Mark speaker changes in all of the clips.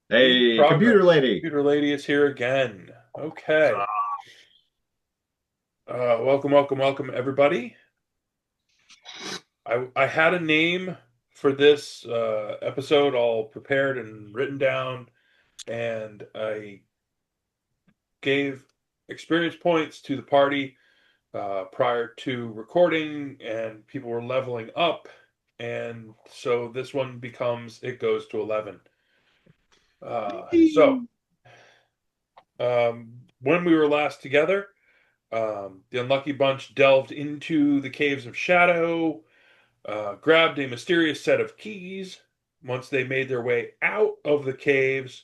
Speaker 1: Hey, computer
Speaker 2: Progress.
Speaker 1: lady.
Speaker 2: Computer lady is here again. Okay. Welcome, everybody. I had a name for this episode all prepared and written down, and I gave experience points to the party prior to recording, and people were leveling up, and so this one becomes it goes to 11. So when we were last together. The Unlucky Bunch delved into the Caves of Shadow, grabbed a mysterious set of keys. Once they made their way out of the caves,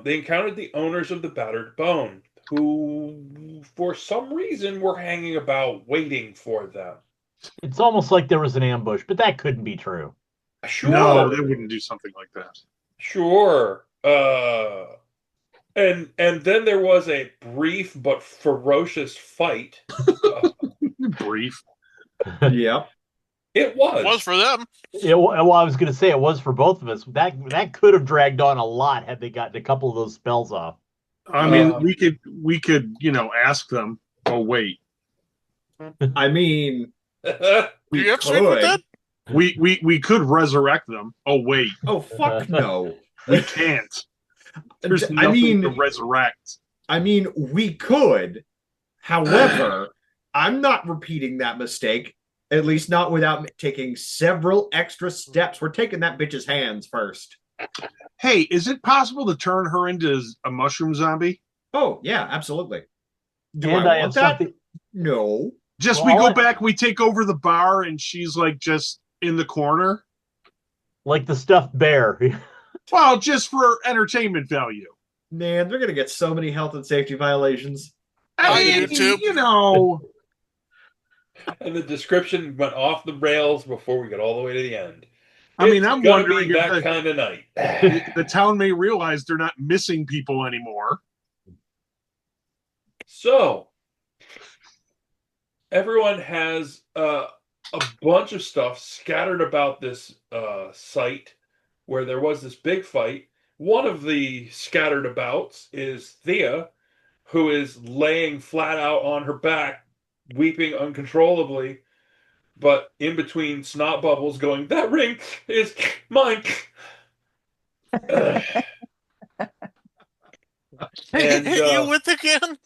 Speaker 2: they encountered the owners of the Battered Bone, who, for some reason, were hanging about waiting for them.
Speaker 3: It's almost like there was an ambush, but that couldn't be true.
Speaker 4: No, they
Speaker 2: Sure,
Speaker 4: wouldn't do something like that.
Speaker 2: sure. And then there was a brief but ferocious fight. Uh,
Speaker 4: Brief.
Speaker 1: Yep.
Speaker 2: it
Speaker 5: Was
Speaker 2: was.
Speaker 5: for them.
Speaker 3: Well, I was going to say it was for both of us. That could have dragged on a lot had they gotten a couple of those spells off.
Speaker 4: I mean,
Speaker 2: Um,
Speaker 4: we could ask them. Oh wait,
Speaker 1: I mean,
Speaker 5: Do
Speaker 1: we
Speaker 5: you have strength with that?
Speaker 1: could.
Speaker 4: we could resurrect them. Oh wait,
Speaker 1: Oh, fuck no.
Speaker 4: we can't. There's
Speaker 1: I
Speaker 4: nothing to
Speaker 1: mean,
Speaker 4: resurrect.
Speaker 1: we could. However, I'm not repeating that mistake. At least not without taking several extra steps. We're taking that bitch's hands first.
Speaker 4: Hey, is it possible to turn her into a mushroom zombie?
Speaker 1: Oh, yeah, absolutely. Do I
Speaker 3: And I
Speaker 1: want
Speaker 3: have
Speaker 1: that?
Speaker 3: something.
Speaker 1: No.
Speaker 4: Just
Speaker 3: Well,
Speaker 4: we go back, we take over the bar, and she's like just in the corner.
Speaker 3: like the stuffed bear.
Speaker 4: Well, just for entertainment value.
Speaker 1: Man, they're going to get so many health and safety violations.
Speaker 4: I
Speaker 5: On
Speaker 4: mean,
Speaker 5: YouTube.
Speaker 2: and the description went off the rails before we got all the way to the end. It's
Speaker 4: I'm
Speaker 2: gonna be
Speaker 4: wondering if
Speaker 2: that kind of night.
Speaker 4: the town may realize they're not missing people anymore.
Speaker 2: So everyone has a bunch of stuff scattered about this site where there was this big fight. One of the scattered abouts is Thea, who is laying flat out on her back, weeping uncontrollably, but in between snot bubbles going, "That ring is mine." and
Speaker 5: You with again?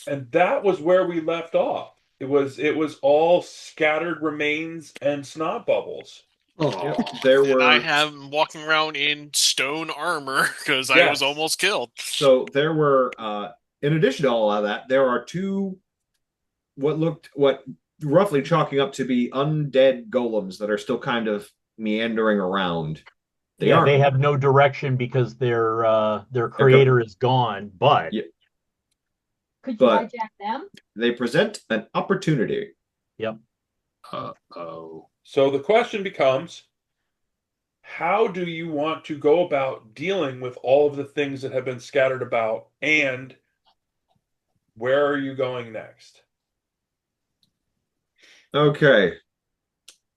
Speaker 2: and that was where we left off. It was all scattered remains and snot bubbles.
Speaker 1: Yep.
Speaker 4: Oh,
Speaker 1: There
Speaker 5: And I
Speaker 1: were
Speaker 5: have him walking around in stone armor because I was
Speaker 2: Yes.
Speaker 5: almost killed.
Speaker 1: in addition to all of that, there are two what roughly chalking up to be undead golems that are still kind of meandering around. They
Speaker 3: Yeah, they
Speaker 1: aren't.
Speaker 3: have no direction because their
Speaker 1: They're co-
Speaker 3: creator is gone. But
Speaker 1: yeah,
Speaker 6: Could you
Speaker 1: but
Speaker 6: hijack them?
Speaker 1: they present an opportunity.
Speaker 3: yep.
Speaker 4: oh.
Speaker 2: So the question becomes, how do you want to go about dealing with all of the things that have been scattered about, and where are you going next?
Speaker 1: Okay,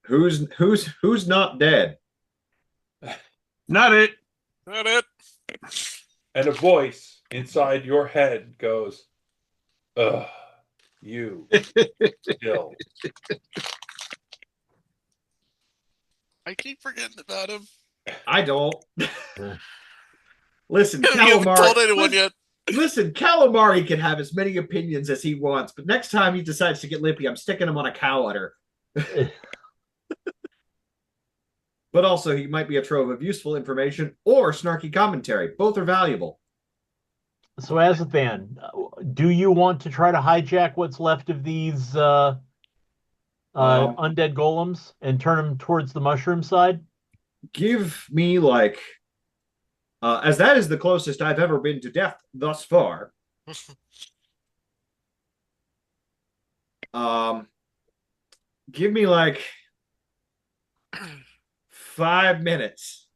Speaker 1: who's not dead?
Speaker 4: Not it.
Speaker 5: That it?
Speaker 2: And a voice inside your head goes, "Ugh, you still."
Speaker 5: I keep forgetting about him.
Speaker 1: I don't. Listen,
Speaker 5: You haven't told anyone
Speaker 1: listen,
Speaker 5: yet.
Speaker 1: listen, Calamari can have as many opinions as he wants, but next time he decides to get lippy, I'm sticking him on a cow udder. But also, he might be a trove of useful information or snarky commentary. Both are valuable.
Speaker 3: So, Azathan, do you want to try to hijack what's left of these
Speaker 1: Um,
Speaker 3: undead golems and turn them towards the mushroom side?
Speaker 1: Give me as that is the closest I've ever been to death thus far. Um, Give me 5 minutes.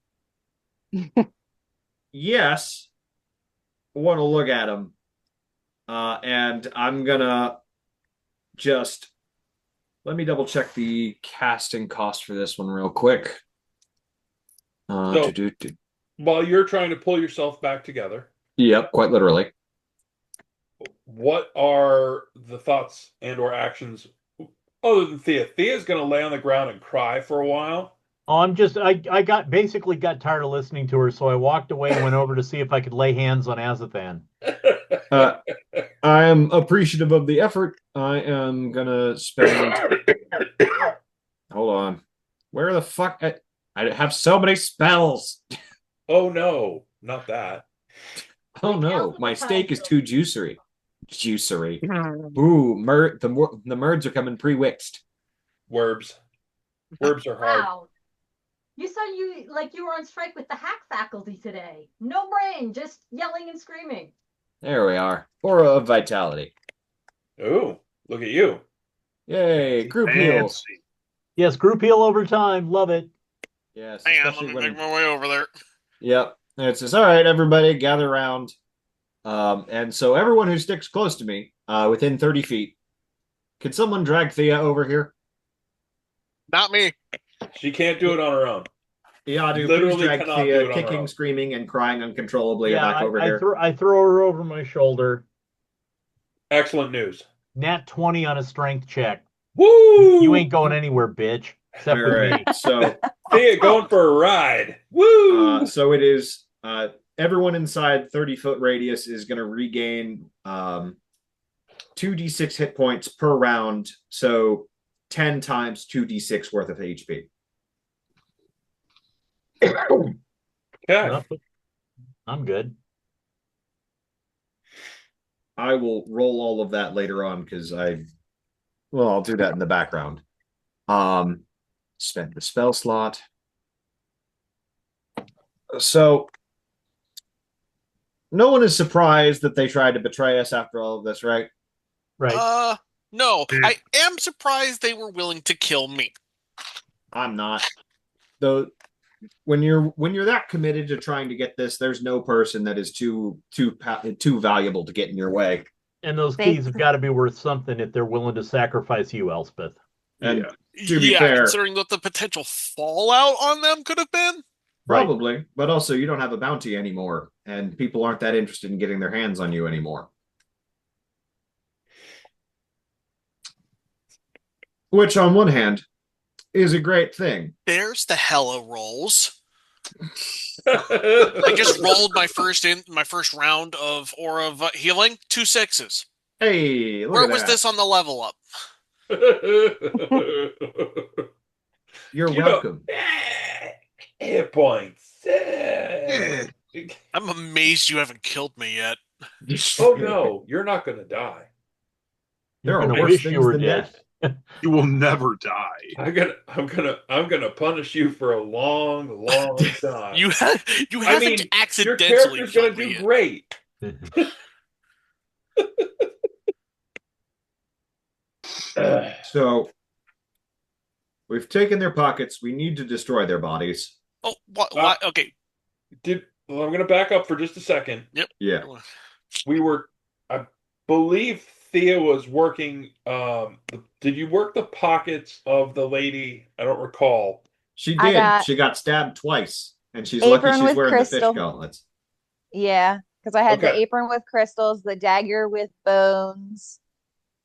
Speaker 1: Yes, I want to look at him, and I'm gonna just let me double check the casting cost for this one real quick.
Speaker 2: So-
Speaker 1: Do-do-do.
Speaker 2: while you're trying to pull yourself back together,
Speaker 1: Yep, quite literally.
Speaker 2: what are the thoughts and or actions other than Thea? Thea's going to lay on the ground and cry for a while.
Speaker 3: Oh, I basically got tired of listening to her, so I walked away and went over to see if I could lay hands on Azathan.
Speaker 1: I am appreciative of the effort. I am gonna spend. Hold on. Where the fuck? I have so many spells.
Speaker 2: Oh no, not that.
Speaker 1: Oh no, my steak is too juicery. Juicery. Ooh, the merds are coming pre-wixed.
Speaker 2: Werbs. Werbs are hard.
Speaker 6: Wow. You said you were on strike with the hack faculty today. No brain, just yelling and screaming.
Speaker 1: There we are. Aura of vitality.
Speaker 2: Oh, look at you.
Speaker 1: Yay, group heal.
Speaker 4: Fancy.
Speaker 3: Yes, group heal over time. Love it.
Speaker 1: Yes,
Speaker 5: Hang on,
Speaker 1: especially
Speaker 5: let me make my way over there.
Speaker 1: Yep. And it says, all right, everybody, gather around. And so everyone who sticks close to me, within 30 feet, can someone drag Thea over here?
Speaker 5: Not me.
Speaker 2: She can't do it on her own.
Speaker 1: Yeah, dude,
Speaker 2: Literally
Speaker 1: please drag
Speaker 2: cannot do it
Speaker 1: Thea,
Speaker 2: on her
Speaker 1: kicking,
Speaker 2: own.
Speaker 1: screaming, and crying uncontrollably back over here.
Speaker 3: I throw her over my shoulder.
Speaker 2: Excellent news.
Speaker 3: Nat 20 on a strength check.
Speaker 2: Woo!
Speaker 3: You ain't going anywhere, bitch. Except
Speaker 1: All
Speaker 3: with
Speaker 1: right,
Speaker 3: me.
Speaker 1: so
Speaker 2: Thea going for a ride. Woo!
Speaker 1: so it is everyone inside 30-foot radius is going to regain 2d6 hit points per round, so 10 times 2d6 worth of HP.
Speaker 2: Okay.
Speaker 3: I'm good.
Speaker 1: I will roll all of that later on because I'll do that in the background. Spent the spell slot. So no one is surprised that they tried to betray us after all of this, right?
Speaker 3: Right.
Speaker 5: No. I am surprised they were willing to kill me.
Speaker 1: I'm not. Though when you're that committed to trying to get this, there's no person that is too valuable to get in your way.
Speaker 3: And those keys have got to be worth something if they're willing to sacrifice you, Elspeth.
Speaker 1: And
Speaker 2: Yeah.
Speaker 1: to be fair,
Speaker 5: considering what the potential fallout on them could have been.
Speaker 1: probably, but also you don't have a bounty anymore, and people aren't that interested in getting their hands on you anymore. Which, on one hand, is a great thing.
Speaker 5: There's the hella rolls. I just rolled my first round of aura of healing. 2 6s.
Speaker 1: Hey, look
Speaker 5: Where
Speaker 1: at
Speaker 5: was
Speaker 1: that.
Speaker 5: this on the level up?
Speaker 1: You're welcome.
Speaker 2: Hit points.
Speaker 5: I'm amazed you haven't killed me yet.
Speaker 2: Oh no, you're not gonna die.
Speaker 1: There
Speaker 3: You're
Speaker 1: are
Speaker 3: gonna
Speaker 1: worse
Speaker 3: wish
Speaker 1: things
Speaker 3: you were
Speaker 1: than
Speaker 3: dead.
Speaker 4: You will never die.
Speaker 2: I'm gonna punish you for a long, long time.
Speaker 5: You haven't
Speaker 2: your
Speaker 5: accidentally
Speaker 2: character's gonna
Speaker 5: killed me
Speaker 2: do
Speaker 5: yet.
Speaker 2: great.
Speaker 1: So we've taken their pockets. We need to destroy their bodies.
Speaker 5: Oh, what? Okay.
Speaker 2: I'm going to back up for just a second.
Speaker 5: Yep.
Speaker 1: Yeah.
Speaker 2: I believe Thea was working. Did you work the pockets of the lady? I don't recall.
Speaker 1: She did. She got stabbed twice, and she's lucky
Speaker 7: Apron
Speaker 1: she's
Speaker 7: with
Speaker 1: wearing the
Speaker 7: crystal.
Speaker 1: fish gauntlets.
Speaker 7: Yeah, because I had the
Speaker 2: Okay.
Speaker 7: apron with crystals, the dagger with bones.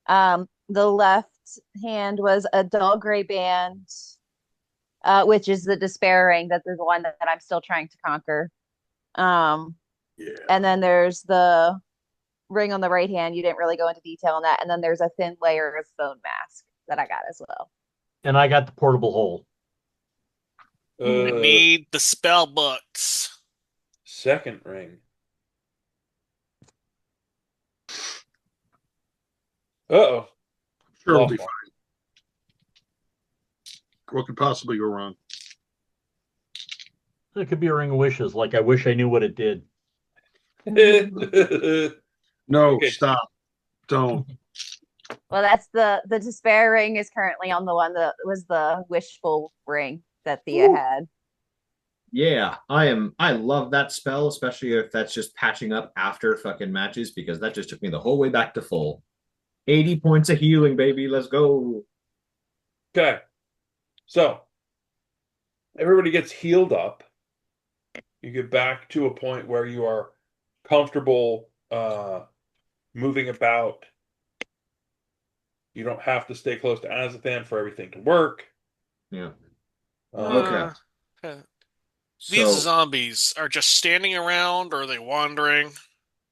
Speaker 7: The left hand was a dull gray band, which is the despair ring. That is the one that I'm still trying to conquer.
Speaker 4: Yeah.
Speaker 7: And then there's the ring on the right hand. You didn't really go into detail on that. And then there's a thin layer of bone mask that I got as well.
Speaker 3: And I got the portable hole.
Speaker 5: I need the spell books.
Speaker 2: Second ring. Uh-oh.
Speaker 4: Sure, it'll
Speaker 2: Lost
Speaker 4: be
Speaker 2: one.
Speaker 4: fine. What could possibly go wrong?
Speaker 3: It could be a ring of wishes. Like I wish I knew what it did.
Speaker 4: No,
Speaker 2: Okay.
Speaker 4: stop. Don't.
Speaker 7: Well, that's the despair ring is currently on the one that was the wishful ring that Thea had.
Speaker 1: Yeah, I love that spell, especially if that's just patching up after fucking matches, because that just took me the whole way back to full. 80 points of healing, baby. Let's go.
Speaker 2: Okay. So, everybody gets healed up. You get back to a point where you are comfortable moving about. You don't have to stay close to Azathan for everything to work.
Speaker 1: Yeah.
Speaker 2: Um,
Speaker 1: Okay.
Speaker 5: These
Speaker 1: So
Speaker 5: zombies are just standing around, or are they wandering?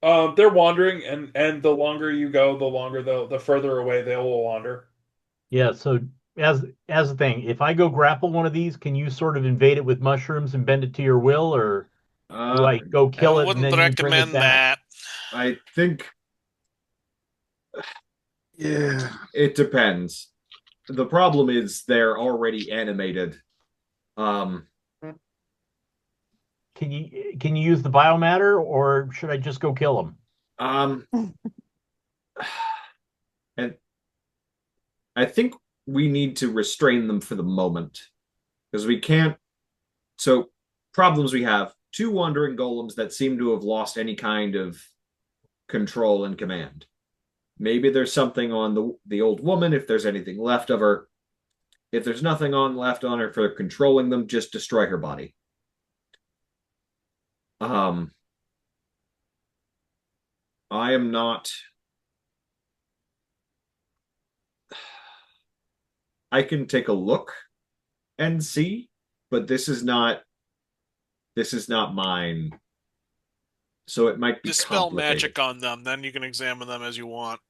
Speaker 2: they're wandering, and the longer you go, the further away they will wander.
Speaker 3: Yeah, so as a thing, if I go grapple one of these, can you sort of invade it with mushrooms and bend it to your will, or do
Speaker 1: uh
Speaker 3: I go
Speaker 5: I
Speaker 3: kill it and
Speaker 5: wouldn't
Speaker 3: then you bring it
Speaker 5: recommend
Speaker 3: back?
Speaker 5: that.
Speaker 1: I think
Speaker 4: Yeah.
Speaker 1: it depends. The problem is they're already animated. Um
Speaker 3: Can you use the biomatter, or should I just go kill them?
Speaker 1: um and I think we need to restrain them for the moment because we can't. So, problems we have: two wandering golems that seem to have lost any kind of control and command. Maybe there's something on the old woman if there's anything left of her. If there's nothing on left on her for controlling them, just destroy her body. Um, I am not. I can take a look and see, but this is not mine. So it might be
Speaker 5: Dispel
Speaker 1: complicated.
Speaker 5: magic on them, then you can examine them as you want.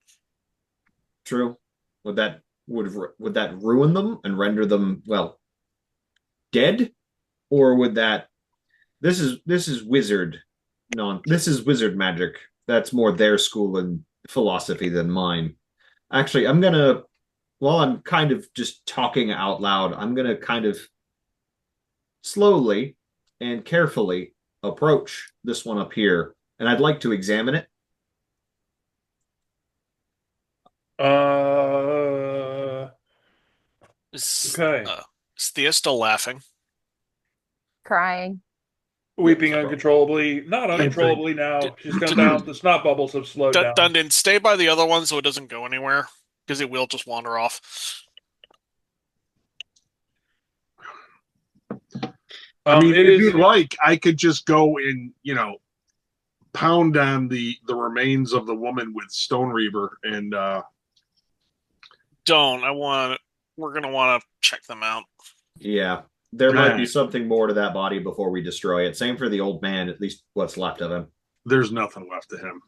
Speaker 1: True. Would that ruin them and render them, well, dead? Or would that this is wizard non this is wizard magic. That's more their school and philosophy than mine. Actually, while I'm kind of just talking out loud, I'm gonna kind of slowly and carefully approach this one up here, and I'd like to examine it.
Speaker 2: Uh,
Speaker 5: Is,
Speaker 2: okay.
Speaker 5: uh, is Thea still laughing?
Speaker 7: Crying.
Speaker 1: Yep.
Speaker 2: Weeping uncontrollably, not
Speaker 5: Yeah.
Speaker 2: uncontrollably
Speaker 5: D-
Speaker 2: now. She's come
Speaker 5: d-
Speaker 2: down. The snot bubbles have slowed down.
Speaker 5: Dundon, stay by the other one so it doesn't go anywhere, because it will just wander off.
Speaker 4: I mean,
Speaker 2: It
Speaker 4: if
Speaker 2: is.
Speaker 4: you'd like, I could just go and pound on the remains of the woman with Stone Reaver, and
Speaker 5: Don't. We're gonna want to check them out.
Speaker 1: Yeah. There might be
Speaker 4: eh,
Speaker 1: something more to that body before we destroy it. Same for the old man, at least what's left of him.
Speaker 4: there's nothing left of him.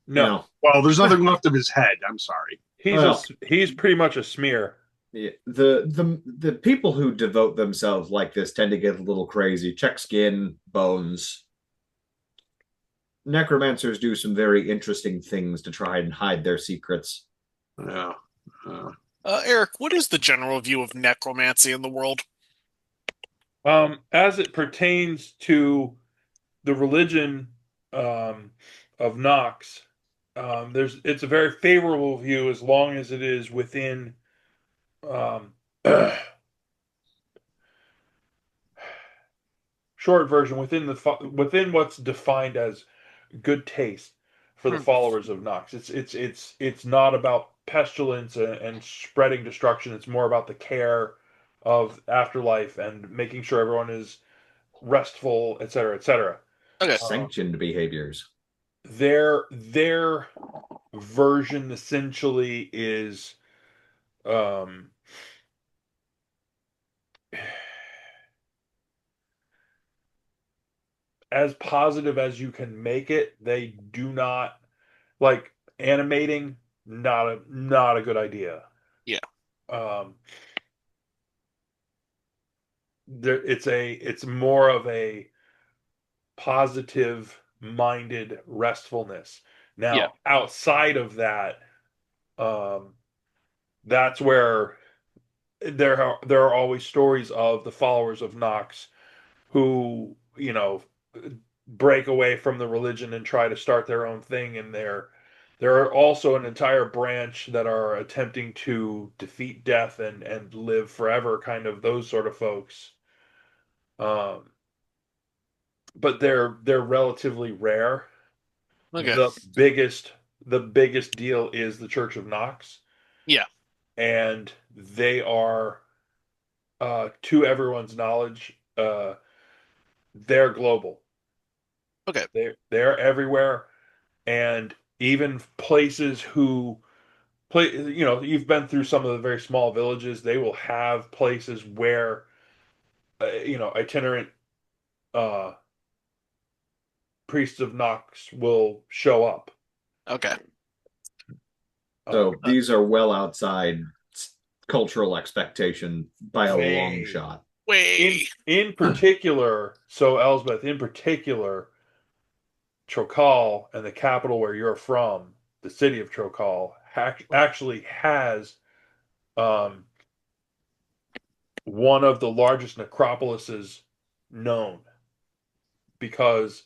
Speaker 2: No,
Speaker 4: Well, there's nothing left of his head. I'm sorry.
Speaker 1: Well,
Speaker 2: he's pretty much a smear.
Speaker 1: yeah, the people who devote themselves like this tend to get a little crazy. Check skin, bones. Necromancers do some very interesting things to try and hide their secrets.
Speaker 4: Yeah. Uh,
Speaker 5: Eric, what is the general view of necromancy in the world?
Speaker 2: As it pertains to the religion um, of Nox, it's a very favorable view as long as it is within um, short version within what's defined as good taste for the
Speaker 5: Hmm.
Speaker 2: followers of Nox. It's not about pestilence and spreading destruction. It's more about the care of afterlife and making sure everyone is restful, etc., etc.
Speaker 5: Okay.
Speaker 1: Sanctioned behaviors.
Speaker 2: Their version essentially is um, as positive as you can make it. They do not like animating. Not a good idea.
Speaker 5: Yeah.
Speaker 2: Um, it's more of a positive minded restfulness.
Speaker 5: Yeah.
Speaker 2: Now, outside of that, um, that's where there are always stories of the followers of Nox who break away from the religion and try to start their own thing, and there are also an entire branch that are attempting to defeat death and live forever, kind of those sort of folks. Um, but they're relatively rare.
Speaker 5: Okay.
Speaker 2: The biggest the biggest deal is the Church of Knox,
Speaker 5: Yeah.
Speaker 2: and they are, to everyone's knowledge, they're global.
Speaker 5: Okay.
Speaker 2: They're everywhere, and even places who play. You've been through some of the very small villages. They will have places where itinerant uh, priests of Nox will show up.
Speaker 5: Okay.
Speaker 1: So
Speaker 2: Um,
Speaker 1: these are well outside cultural expectation by a long
Speaker 2: way
Speaker 1: shot.
Speaker 2: in particular, so Elsbeth, in particular, Trokal and the capital where you're from, the city of Trokal, actually has um, one of the largest necropolises known, because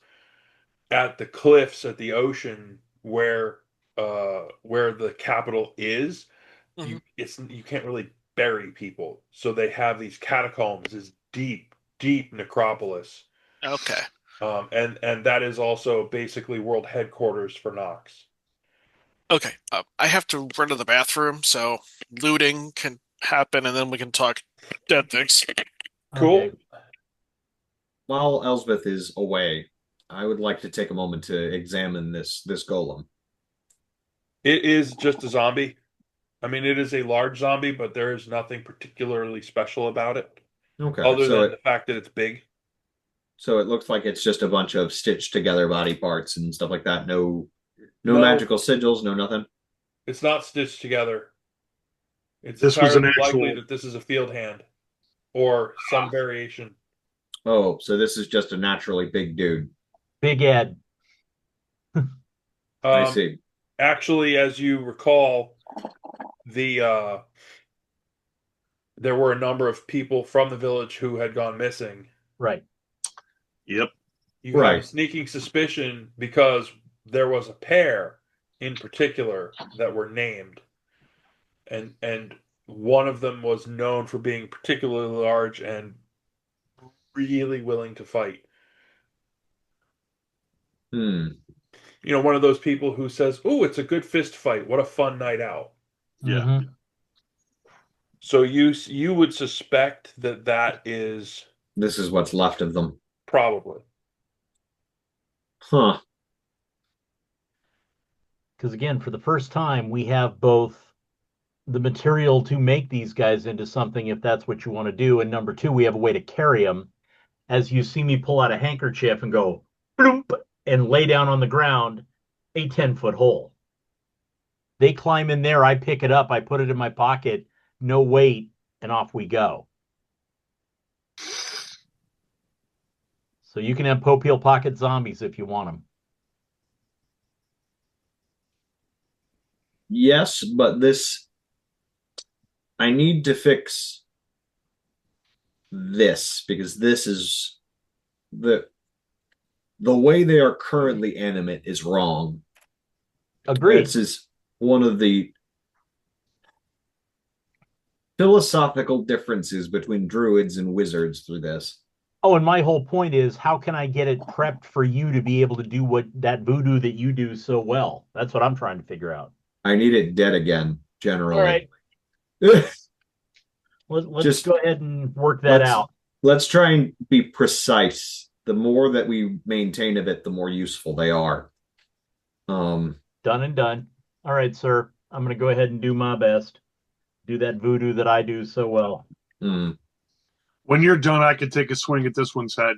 Speaker 2: at the cliffs at the ocean where the capital is,
Speaker 5: Mhm.
Speaker 2: you can't really bury people, so they have these catacombs, this deep necropolis,
Speaker 5: Okay.
Speaker 2: and that is also basically world headquarters for Nox.
Speaker 5: Okay. I have to run to the bathroom, so looting can happen, and then we can talk dead things.
Speaker 2: Cool.
Speaker 3: Okay.
Speaker 1: While Elsbeth is away, I would like to take a moment to examine this golem.
Speaker 2: It is just a zombie. I mean, it is a large zombie, but there is nothing particularly special about it,
Speaker 1: Okay,
Speaker 2: other than the fact that it's big.
Speaker 1: so it looks like it's just a bunch of stitched together body parts and stuff like that. No
Speaker 2: No,
Speaker 1: magical sigils, no nothing.
Speaker 2: it's not stitched together. It's
Speaker 4: This was an
Speaker 2: entirely likely
Speaker 4: actual.
Speaker 2: that this is a field hand or some variation.
Speaker 1: Oh, so this is just a naturally big dude.
Speaker 3: Big Ed.
Speaker 1: I
Speaker 2: Um,
Speaker 1: see.
Speaker 2: Actually, as you recall, the there were a number of people from the village who had gone missing.
Speaker 3: Right.
Speaker 4: Yep.
Speaker 2: You have a
Speaker 1: Right.
Speaker 2: sneaking suspicion because there was a pair in particular that were named, and one of them was known for being particularly large and really willing to fight.
Speaker 1: Hmm.
Speaker 2: One of those people who says, "Oh, it's a good fist fight. What a fun night out."
Speaker 4: Yeah.
Speaker 3: Mhm.
Speaker 2: So you would suspect that that is
Speaker 1: This is what's left of them.
Speaker 2: probably.
Speaker 1: Huh.
Speaker 3: Because again, for the first time, we have both the material to make these guys into something if that's what you want to do. And number two, we have a way to carry them. As you see me pull out a handkerchief and go bloop and lay down on the ground a 10-foot hole. They climb in there, I pick it up, I put it in my pocket, no weight, and off we go. So you can have Popeil pocket zombies if you want them.
Speaker 1: Yes, but I need to fix this because this is the way they are currently animate is wrong.
Speaker 3: Agreed.
Speaker 1: This is one of the philosophical differences between druids and wizards through this.
Speaker 3: Oh, and my whole point is, how can I get it prepped for you to be able to do what that voodoo that you do so well? That's what I'm trying to figure out.
Speaker 1: I need it dead again,
Speaker 3: All
Speaker 1: generally.
Speaker 3: right, let's
Speaker 1: Just
Speaker 3: go ahead and work that
Speaker 1: let's
Speaker 3: out.
Speaker 1: let's try and be precise. The more that we maintain of it, the more useful they are.
Speaker 3: Done and done. All right, sir. I'm going to go ahead and do my best. Do that voodoo that I do so well.
Speaker 1: hmm.
Speaker 4: When you're done, I could take a swing at this one's head.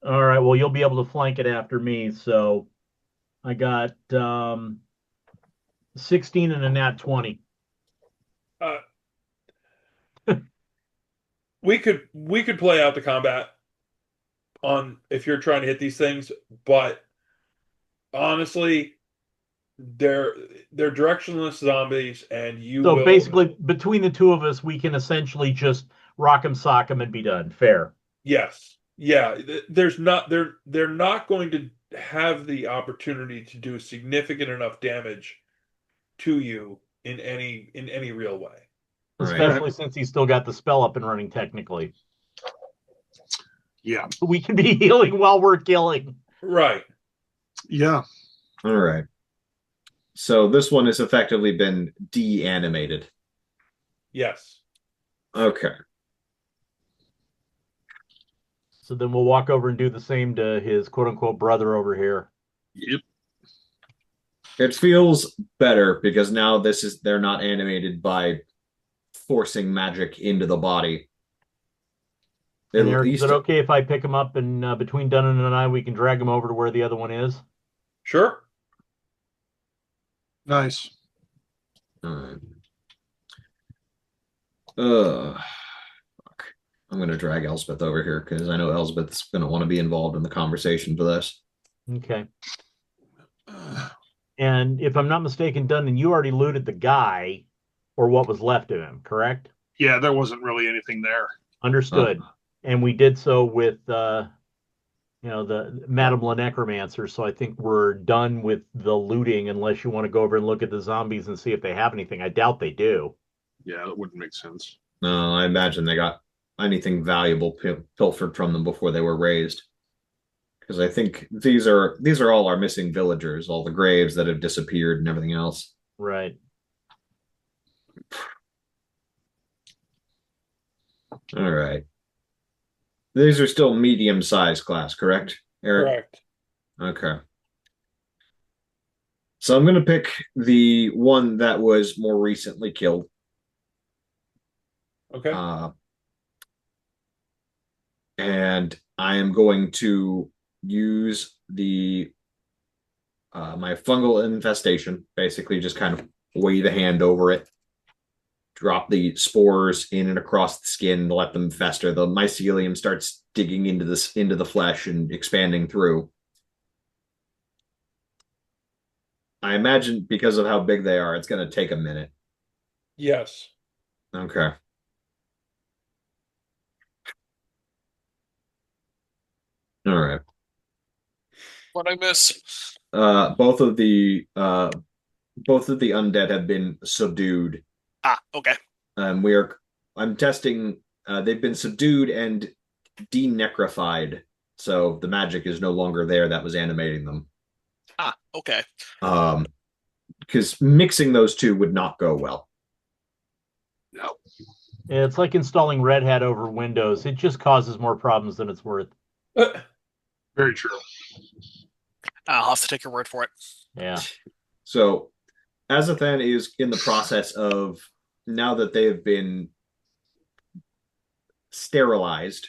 Speaker 3: All right. Well, you'll be able to flank it after me. So I got 16 and a nat 20.
Speaker 2: Uh, we could play out the combat on if you're trying to hit these things, but honestly, they're directionless zombies, and you
Speaker 3: So
Speaker 2: will.
Speaker 3: basically, between the two of us, we can essentially just rock 'em, sock 'em, and be done. Fair.
Speaker 2: Yes, yeah. There's not they're not going to have the opportunity to do significant enough damage to you in any real way.
Speaker 1: Right.
Speaker 3: Especially since he's still got the spell up and running technically.
Speaker 4: Yeah.
Speaker 3: We can be healing while we're killing.
Speaker 2: Right.
Speaker 4: Yeah.
Speaker 1: All right. So this one has effectively been de-animated.
Speaker 2: Yes.
Speaker 1: Okay.
Speaker 3: So then we'll walk over and do the same to his quote unquote brother over here.
Speaker 4: Yep.
Speaker 1: It feels better because now they're not animated by forcing magic into the body.
Speaker 3: And
Speaker 1: At
Speaker 3: Eric, is
Speaker 1: least
Speaker 3: it okay if I pick him up and between Dunnan and I, we can drag him over to where the other one is?
Speaker 2: Sure.
Speaker 4: Nice.
Speaker 1: Alright. Fuck. I'm gonna drag Elspeth over here because I know Elspeth's gonna want to be involved in the conversation for this.
Speaker 3: Okay. And if I'm not mistaken, Dunnan, you already looted the guy or what was left of him, correct?
Speaker 4: Yeah, there wasn't really anything there.
Speaker 3: Understood. And we did so with the Madame La Necromancer. So I think we're done with the looting unless you want to go over and look at the zombies and see if they have anything. I doubt they do.
Speaker 4: Yeah, that wouldn't make sense.
Speaker 1: No, I imagine they got anything valuable pilfered from them before they were raised. Because I think these are all our missing villagers, all the graves that have disappeared and everything else.
Speaker 3: Right.
Speaker 1: All right. These are still medium-sized class, correct, Eric?
Speaker 2: Correct.
Speaker 1: Okay. So I'm going to pick the one that was more recently killed.
Speaker 2: Okay.
Speaker 1: And I am going to use my fungal infestation, basically just kind of wave a hand over it, drop the spores in and across the skin, let them fester. The mycelium starts digging into the flesh and expanding through. I imagine because of how big they are, it's going to take a minute.
Speaker 2: Yes.
Speaker 1: Okay. All right.
Speaker 5: What I miss?
Speaker 1: Both of the undead have been subdued.
Speaker 5: Ah, okay.
Speaker 1: I'm testing. They've been subdued and denecrified, so the magic is no longer there that was animating them.
Speaker 5: Ah, okay.
Speaker 1: Because mixing those two would not go well.
Speaker 4: No.
Speaker 3: It's like installing Red Hat over Windows. It just causes more problems than it's worth.
Speaker 4: Very true.
Speaker 5: I'll have to take your word for it.
Speaker 3: Yeah.
Speaker 1: So, Azathan is in the process of, now that they have been sterilized,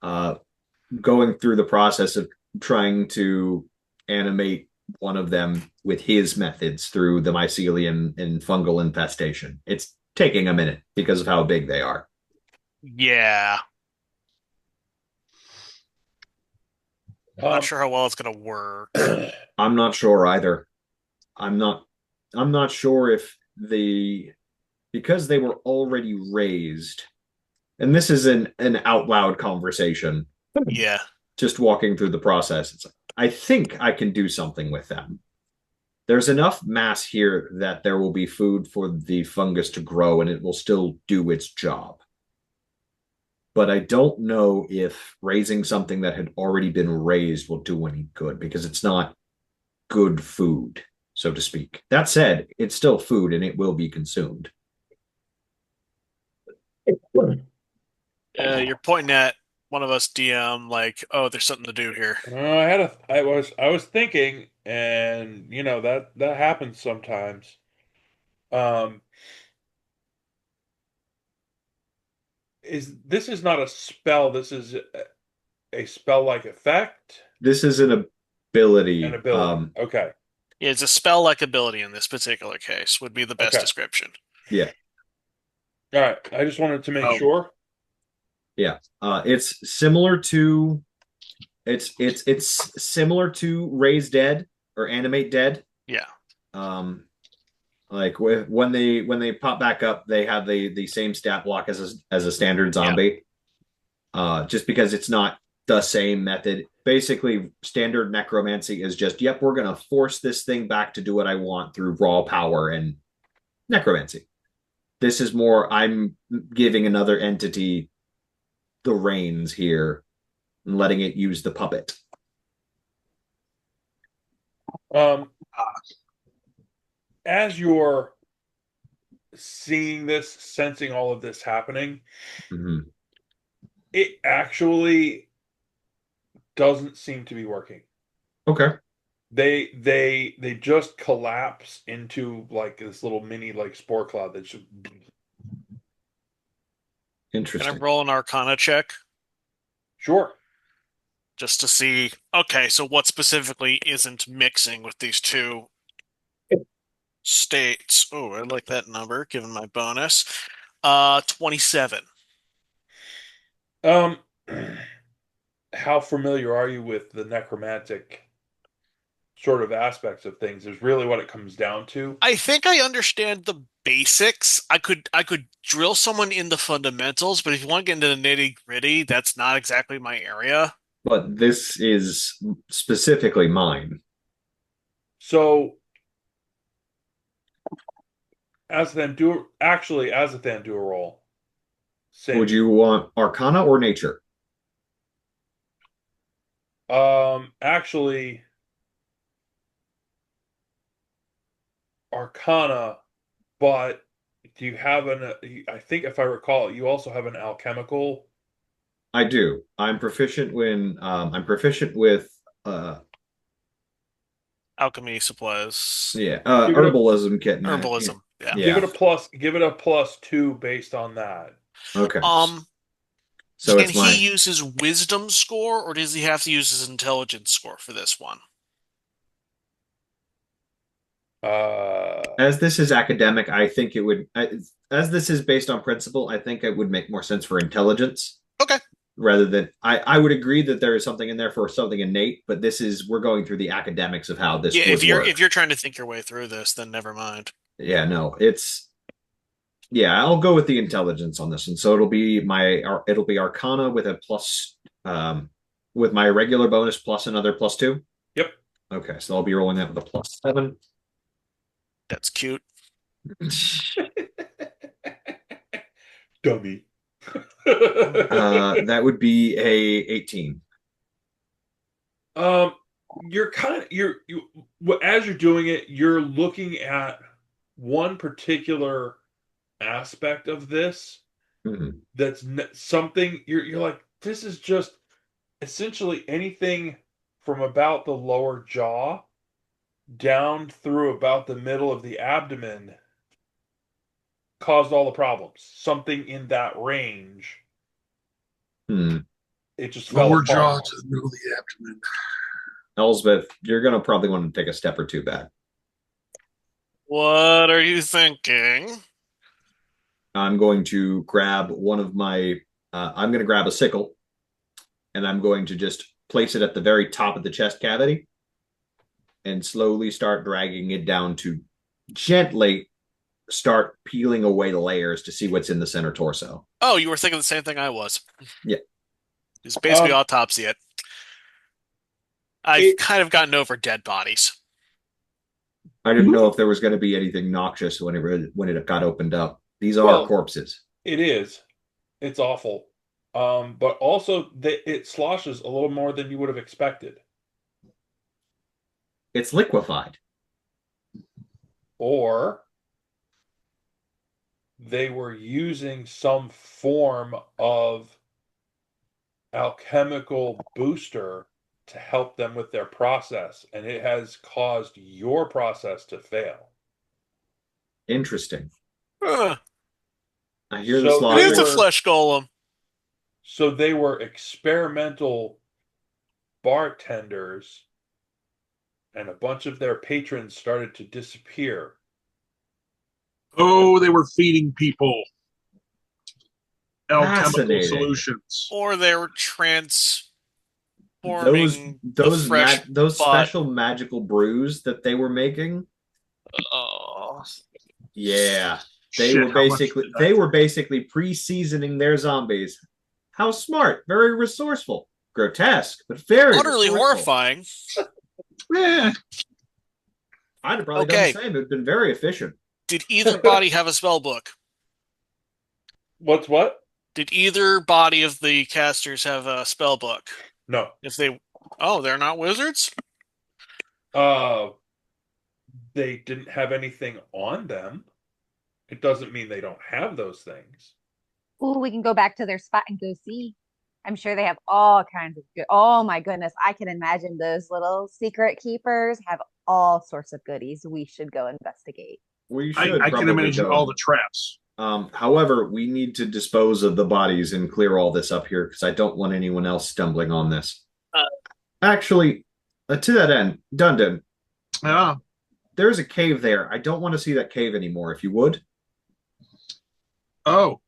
Speaker 1: going through the process of trying to animate one of them with his methods through the mycelium and fungal infestation. It's taking a minute because of how big they are.
Speaker 5: Yeah. I'm not sure how well it's going to work.
Speaker 1: I'm not sure either. I'm not sure if because they were already raised, and this is an out loud conversation.
Speaker 5: Yeah.
Speaker 1: Just walking through the process. I think I can do something with them. There's enough mass here that there will be food for the fungus to grow and it will still do its job. But I don't know if raising something that had already been raised will do any good because it's not good food, so to speak. That said, it's still food and it will be consumed.
Speaker 5: You're pointing at one of us DM like, oh, there's something to do here.
Speaker 2: I was thinking, and that happens sometimes. This is not a spell? This is a spell-like effect.
Speaker 1: This is an ability.
Speaker 2: An ability. Okay.
Speaker 5: Yeah, it's a spell-like ability in this particular case, would be the best
Speaker 2: Okay.
Speaker 5: description.
Speaker 1: Yeah.
Speaker 2: All right. I just wanted to make sure.
Speaker 1: Yeah. It's similar to similar to Raise Dead or Animate Dead.
Speaker 5: Yeah.
Speaker 1: Like when they pop back up, they have the same stat block as a standard zombie. Yeah. Just because it's not the same method. Basically, standard necromancy is just, yep, we're gonna force this thing back to do what I want through raw power and necromancy. This is more, I'm giving another entity the reins here and letting it use the puppet.
Speaker 2: As you're seeing this, sensing all of this happening, It actually doesn't seem to be working.
Speaker 1: Okay.
Speaker 2: They just collapse into like this little mini like spore cloud that just
Speaker 5: Can I
Speaker 1: Interesting.
Speaker 5: roll an Arcana check
Speaker 2: sure.
Speaker 5: just to see? Okay, so what specifically isn't mixing with these two states? Oh, I like that number, given my bonus. 27.
Speaker 2: Um, how familiar are you with the necromantic sort of aspects of things? Is really what it comes down to.
Speaker 5: I think I understand the basics. I could drill someone in the fundamentals, but if you want to get into the nitty-gritty, that's not exactly my area.
Speaker 1: But this is specifically mine.
Speaker 2: So as then do actually as a then do a roll.
Speaker 1: Would
Speaker 2: Same.
Speaker 1: you want Arcana or Nature?
Speaker 2: Actually, Arcana, but do you have an? I think if I recall, you also have an alchemical.
Speaker 1: I do. I'm proficient with uh
Speaker 5: Alchemy supplies,
Speaker 1: yeah,
Speaker 2: Give it a
Speaker 1: herbalism kit and that. Yeah.
Speaker 5: herbalism. Yeah.
Speaker 2: give
Speaker 1: Yeah.
Speaker 2: it a plus. Give it a +2 based on that.
Speaker 1: Okay.
Speaker 5: Um,
Speaker 1: So
Speaker 5: can
Speaker 1: it's
Speaker 5: he
Speaker 1: my
Speaker 5: use his wisdom score, or does he have to use his intelligence score for this one?
Speaker 2: Uh,
Speaker 1: as this is academic, I think it would as this is based on principle, I think it would make more sense for intelligence
Speaker 5: Okay.
Speaker 1: rather than I would agree that there is something in there for something innate, but this is we're going through the academics of how this
Speaker 5: Yeah,
Speaker 1: would work.
Speaker 5: if you're trying to think your way through this, then never mind.
Speaker 1: Yeah, no, it's yeah, I'll go with the intelligence on this one. So it'll be Arcana with a plus with my regular bonus plus another +2.
Speaker 2: yep.
Speaker 1: Okay, so I'll be rolling that with a +7.
Speaker 5: That's cute.
Speaker 2: Dummy.
Speaker 1: That would be a 18.
Speaker 2: Um, you're kind of as you're doing it, you're looking at one particular aspect of this
Speaker 1: Mhm.
Speaker 2: that's something you're like this is just essentially anything from about the lower jaw down through about the middle of the abdomen caused all the problems. Something in that range,
Speaker 1: Hmm.
Speaker 2: it just fell
Speaker 4: Lower
Speaker 2: apart.
Speaker 4: jaw to the middle of the abdomen.
Speaker 1: Elsbeth, you're gonna probably want to take a step or two back.
Speaker 5: What are you thinking?
Speaker 1: I'm going to grab one of my. I'm going to grab a sickle, and I'm going to just place it at the very top of the chest cavity, and slowly start dragging it down to gently start peeling away the layers to see what's in the center torso.
Speaker 5: Oh, you were thinking the same thing I was.
Speaker 1: Yeah.
Speaker 5: It's basically
Speaker 2: Um,
Speaker 5: autopsy it. I've kind of gotten over dead bodies.
Speaker 1: I didn't know if there was going to be anything noxious when it got opened up. These are
Speaker 2: Well,
Speaker 1: corpses.
Speaker 2: it is. It's awful. But also it sloshes a little more than you would have expected.
Speaker 1: It's liquefied.
Speaker 2: Or they were using some form of alchemical booster to help them with their process, and it has caused your process to fail.
Speaker 1: Interesting.
Speaker 5: Ugh,
Speaker 1: I hear the
Speaker 2: So
Speaker 5: it
Speaker 1: sloshing.
Speaker 5: is a flesh golem.
Speaker 2: So they were experimental bartenders, and a bunch of their patrons started to disappear.
Speaker 4: Oh, they were feeding people alchemical
Speaker 1: Fascinating.
Speaker 4: solutions.
Speaker 5: Or they were
Speaker 1: Those
Speaker 5: transforming the
Speaker 1: those
Speaker 5: fresh
Speaker 1: those
Speaker 5: butt.
Speaker 1: special magical brews that they were making.
Speaker 5: Oh,
Speaker 1: Yeah,
Speaker 4: Shit, how much did I
Speaker 1: they were basically pre-seasoning their zombies. How smart, very resourceful, grotesque, but very
Speaker 5: utterly
Speaker 1: resourceful.
Speaker 5: horrifying.
Speaker 4: Yeah.
Speaker 1: I'd have probably done
Speaker 5: Okay.
Speaker 1: the same. It'd been very efficient.
Speaker 5: Did either body have a spell book?
Speaker 2: What's what?
Speaker 5: Did either body of the casters have a spell book?
Speaker 2: No.
Speaker 5: If they, oh, they're not wizards?
Speaker 2: They didn't have anything on them. It doesn't mean they don't have those things.
Speaker 7: Ooh, we can go back to their spot and go see. I'm sure they have all kinds of good. Oh my goodness, I can imagine those little secret keepers have all sorts of goodies. We should go investigate.
Speaker 1: We
Speaker 4: I,
Speaker 1: should
Speaker 4: I can
Speaker 1: probably
Speaker 4: imagine
Speaker 1: go.
Speaker 4: all the traps.
Speaker 1: However, we need to dispose of the bodies and clear all this up here because I don't want anyone else stumbling on this.
Speaker 5: Uh,
Speaker 1: Actually, to that end, Dundon,
Speaker 4: Yeah.
Speaker 1: there's a cave there. I don't want to see that cave anymore, if you would.
Speaker 4: Oh.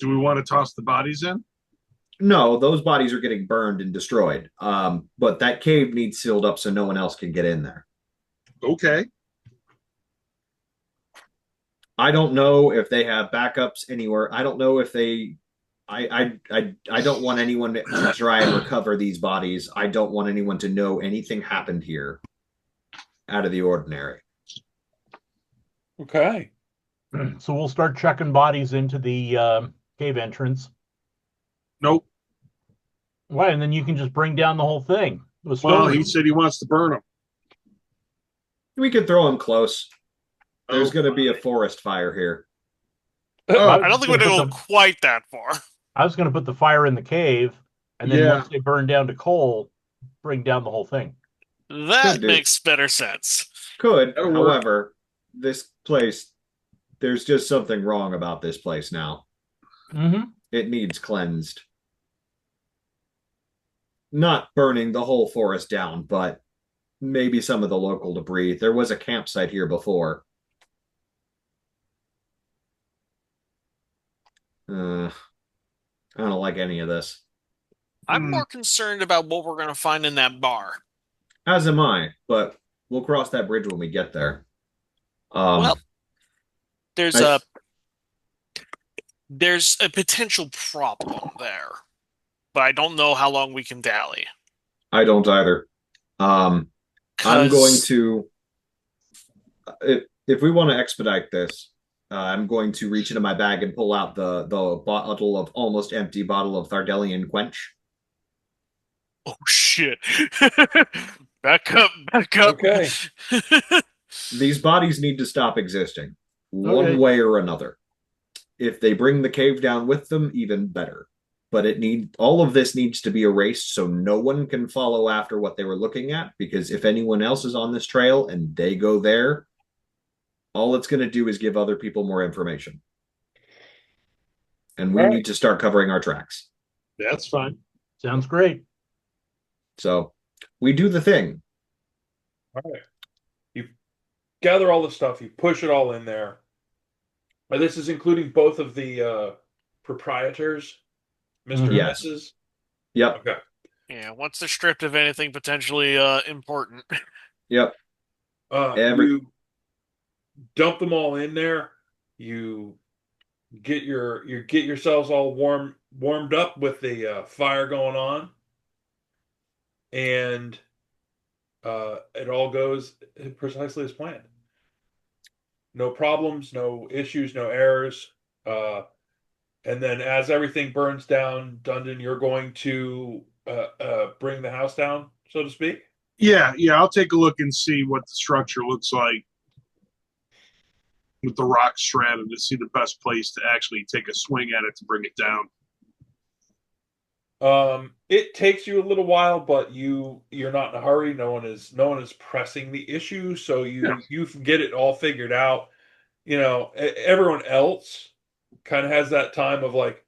Speaker 4: Do we want to toss the bodies in?
Speaker 1: No, those bodies are getting burned and destroyed. But that cave needs sealed up so no one else can get in there.
Speaker 4: Okay.
Speaker 1: I don't know if they have backups anywhere. I don't know if they. I don't want anyone to try and recover these bodies. I don't want anyone to know anything happened here out of the ordinary.
Speaker 2: Okay.
Speaker 3: So we'll start checking bodies into the cave entrance.
Speaker 4: Nope.
Speaker 3: Why? And then you can just bring down the whole thing.
Speaker 4: Well, he said he wants to burn them.
Speaker 1: We could throw them close. There's
Speaker 4: Oh.
Speaker 1: going to be a forest fire here.
Speaker 4: Oh.
Speaker 5: I don't think we're going to go quite that far.
Speaker 3: I was going to put the fire in the cave, and then
Speaker 4: Yeah.
Speaker 3: once they burn down to coal, bring down the whole thing.
Speaker 5: That
Speaker 1: Could do.
Speaker 5: makes better sense.
Speaker 1: Could,
Speaker 4: That'll work.
Speaker 1: however, this place, there's just something wrong about this place now.
Speaker 3: Mm-hmm.
Speaker 1: It needs cleansed. Not burning the whole forest down, but maybe some of the local debris. There was a campsite here before. I don't like any of this.
Speaker 5: I'm more concerned about what we're going to find in that bar.
Speaker 1: As am I, but we'll cross that bridge when we get there.
Speaker 5: Well, there's
Speaker 1: I-
Speaker 5: a potential problem there, but I don't know how long we can dally.
Speaker 1: I don't either. I'm going
Speaker 5: 'Cause-
Speaker 1: to, if we want to expedite this, I'm going to reach into my bag and pull out the bottle of almost empty bottle of Thardelian Quench.
Speaker 5: Oh shit! Back up! Back up!
Speaker 2: Okay.
Speaker 1: These bodies need to stop existing, one
Speaker 3: Okay.
Speaker 1: way or another. If they bring the cave down with them, even better. But all of this needs to be erased so no one can follow after what they were looking at. Because if anyone else is on this trail and they go there, all it's going to do is give other people more information. And we
Speaker 2: All right.
Speaker 1: need to start covering our tracks.
Speaker 4: That's fine.
Speaker 3: Sounds great.
Speaker 1: So we do the thing.
Speaker 2: All right. You gather all the stuff, you push it all in there. And this is including both of the proprietors, Mr. and
Speaker 1: Yes.
Speaker 2: Mrs.
Speaker 1: Yep.
Speaker 2: Okay.
Speaker 5: Yeah, once they're stripped of anything potentially important.
Speaker 1: Yep.
Speaker 2: You dump them all in there. You get yourselves all warmed up with the fire going on, and it all goes precisely as planned. No problems, no issues, no errors. And then as everything burns down, Dundon, you're going to bring the house down, so to speak.
Speaker 4: Yeah, I'll take a look and see what the structure looks like with the rock strata to see the best place to actually take a swing at it to bring it down.
Speaker 2: It takes you a little while, but you're not in a hurry. No one is pressing the issue, so you get it all figured out. You know, everyone else kind of has that time of like,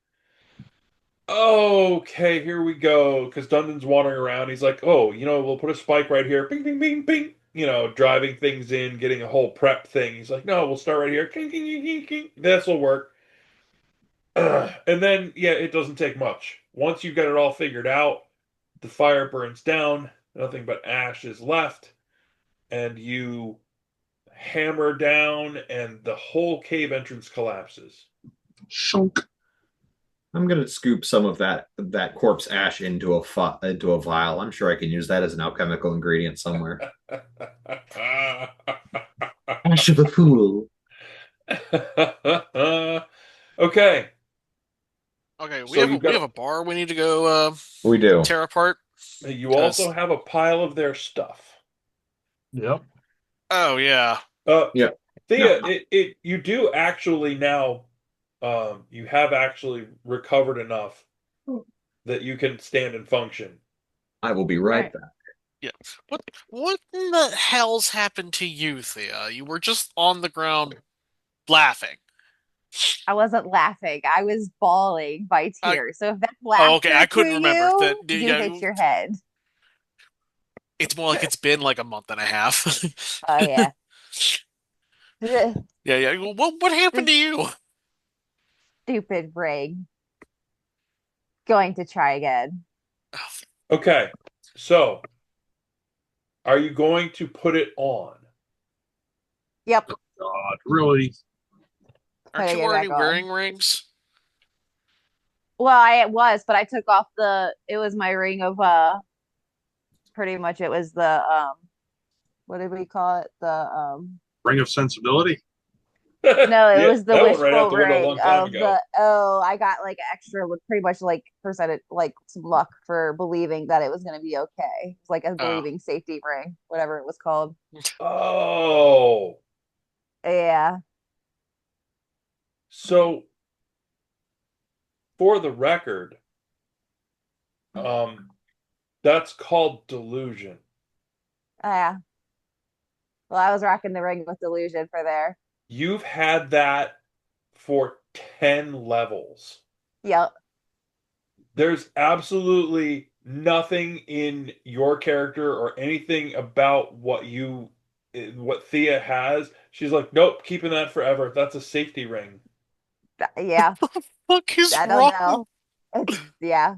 Speaker 2: oh, okay, here we go, because Dundon's wandering around. He's like, oh, we'll put a spike right here, ping, ping, ping, ping. Driving things in, getting a whole prep thing. He's like, no, we'll start right here. King, king, king, king, king. This will work. And then, yeah, it doesn't take much. Once you get it all figured out, the fire burns down, nothing but ash is left, and you hammer down, and the whole cave entrance collapses.
Speaker 4: Shunk.
Speaker 1: I'm gonna scoop some of that corpse ash into a vial. I'm sure I can use that as an alchemical ingredient somewhere. Ash of a fool.
Speaker 2: Okay.
Speaker 5: Okay, we
Speaker 2: So
Speaker 5: have
Speaker 2: you've
Speaker 5: we
Speaker 2: got-
Speaker 5: have a bar we need to go
Speaker 1: We do.
Speaker 5: tear apart.
Speaker 2: You also have a pile of their stuff.
Speaker 3: Yep.
Speaker 5: Oh yeah.
Speaker 1: Yeah.
Speaker 2: Thea, you do actually now, you have actually recovered enough that you can stand and function.
Speaker 1: I will be right
Speaker 6: Right.
Speaker 1: back.
Speaker 5: Yeah. What in the hell's happened to you, Thea? You were just on the ground laughing.
Speaker 7: I wasn't laughing. I was bawling by
Speaker 5: I
Speaker 7: tears. So if that's
Speaker 5: Oh, okay. I
Speaker 7: laughter to
Speaker 5: couldn't remember that.
Speaker 7: you, you hit
Speaker 5: Yeah,
Speaker 7: your head.
Speaker 5: it's more like it's been like a month and a half.
Speaker 7: Oh yeah.
Speaker 5: Yeah, yeah. What happened
Speaker 7: This
Speaker 5: to you?
Speaker 7: stupid ring. Going to try again.
Speaker 2: Okay, so are you going to put it on?
Speaker 7: Yep,
Speaker 4: God, really?
Speaker 5: Aren't
Speaker 7: putting
Speaker 5: you
Speaker 7: it
Speaker 5: already
Speaker 7: back
Speaker 5: wearing
Speaker 7: on.
Speaker 5: rings?
Speaker 7: Well, I was, but I took off it was my ring of pretty much it was the what did we call it? The
Speaker 4: Ring of sensibility?
Speaker 7: no, it
Speaker 2: Yeah,
Speaker 7: was the
Speaker 2: that went right out
Speaker 7: wishful
Speaker 2: the window a
Speaker 7: ring
Speaker 2: long time
Speaker 7: of
Speaker 2: ago.
Speaker 7: I got like extra with pretty much like percentage like some luck for believing that it was gonna be okay. It's like a
Speaker 5: Oh.
Speaker 7: believing safety ring, whatever it was called.
Speaker 2: Oh,
Speaker 7: Yeah.
Speaker 2: so for the record, um, that's called delusion.
Speaker 7: Yeah. Well, I was rocking the ring with delusion for there.
Speaker 2: You've had that for 10 levels.
Speaker 7: Yep.
Speaker 2: There's absolutely nothing in your character or anything about what Thea has. She's like, nope, keeping that forever. That's a safety ring.
Speaker 7: Yeah.
Speaker 5: What is
Speaker 7: I don't
Speaker 5: wrong with
Speaker 7: know. It's yeah.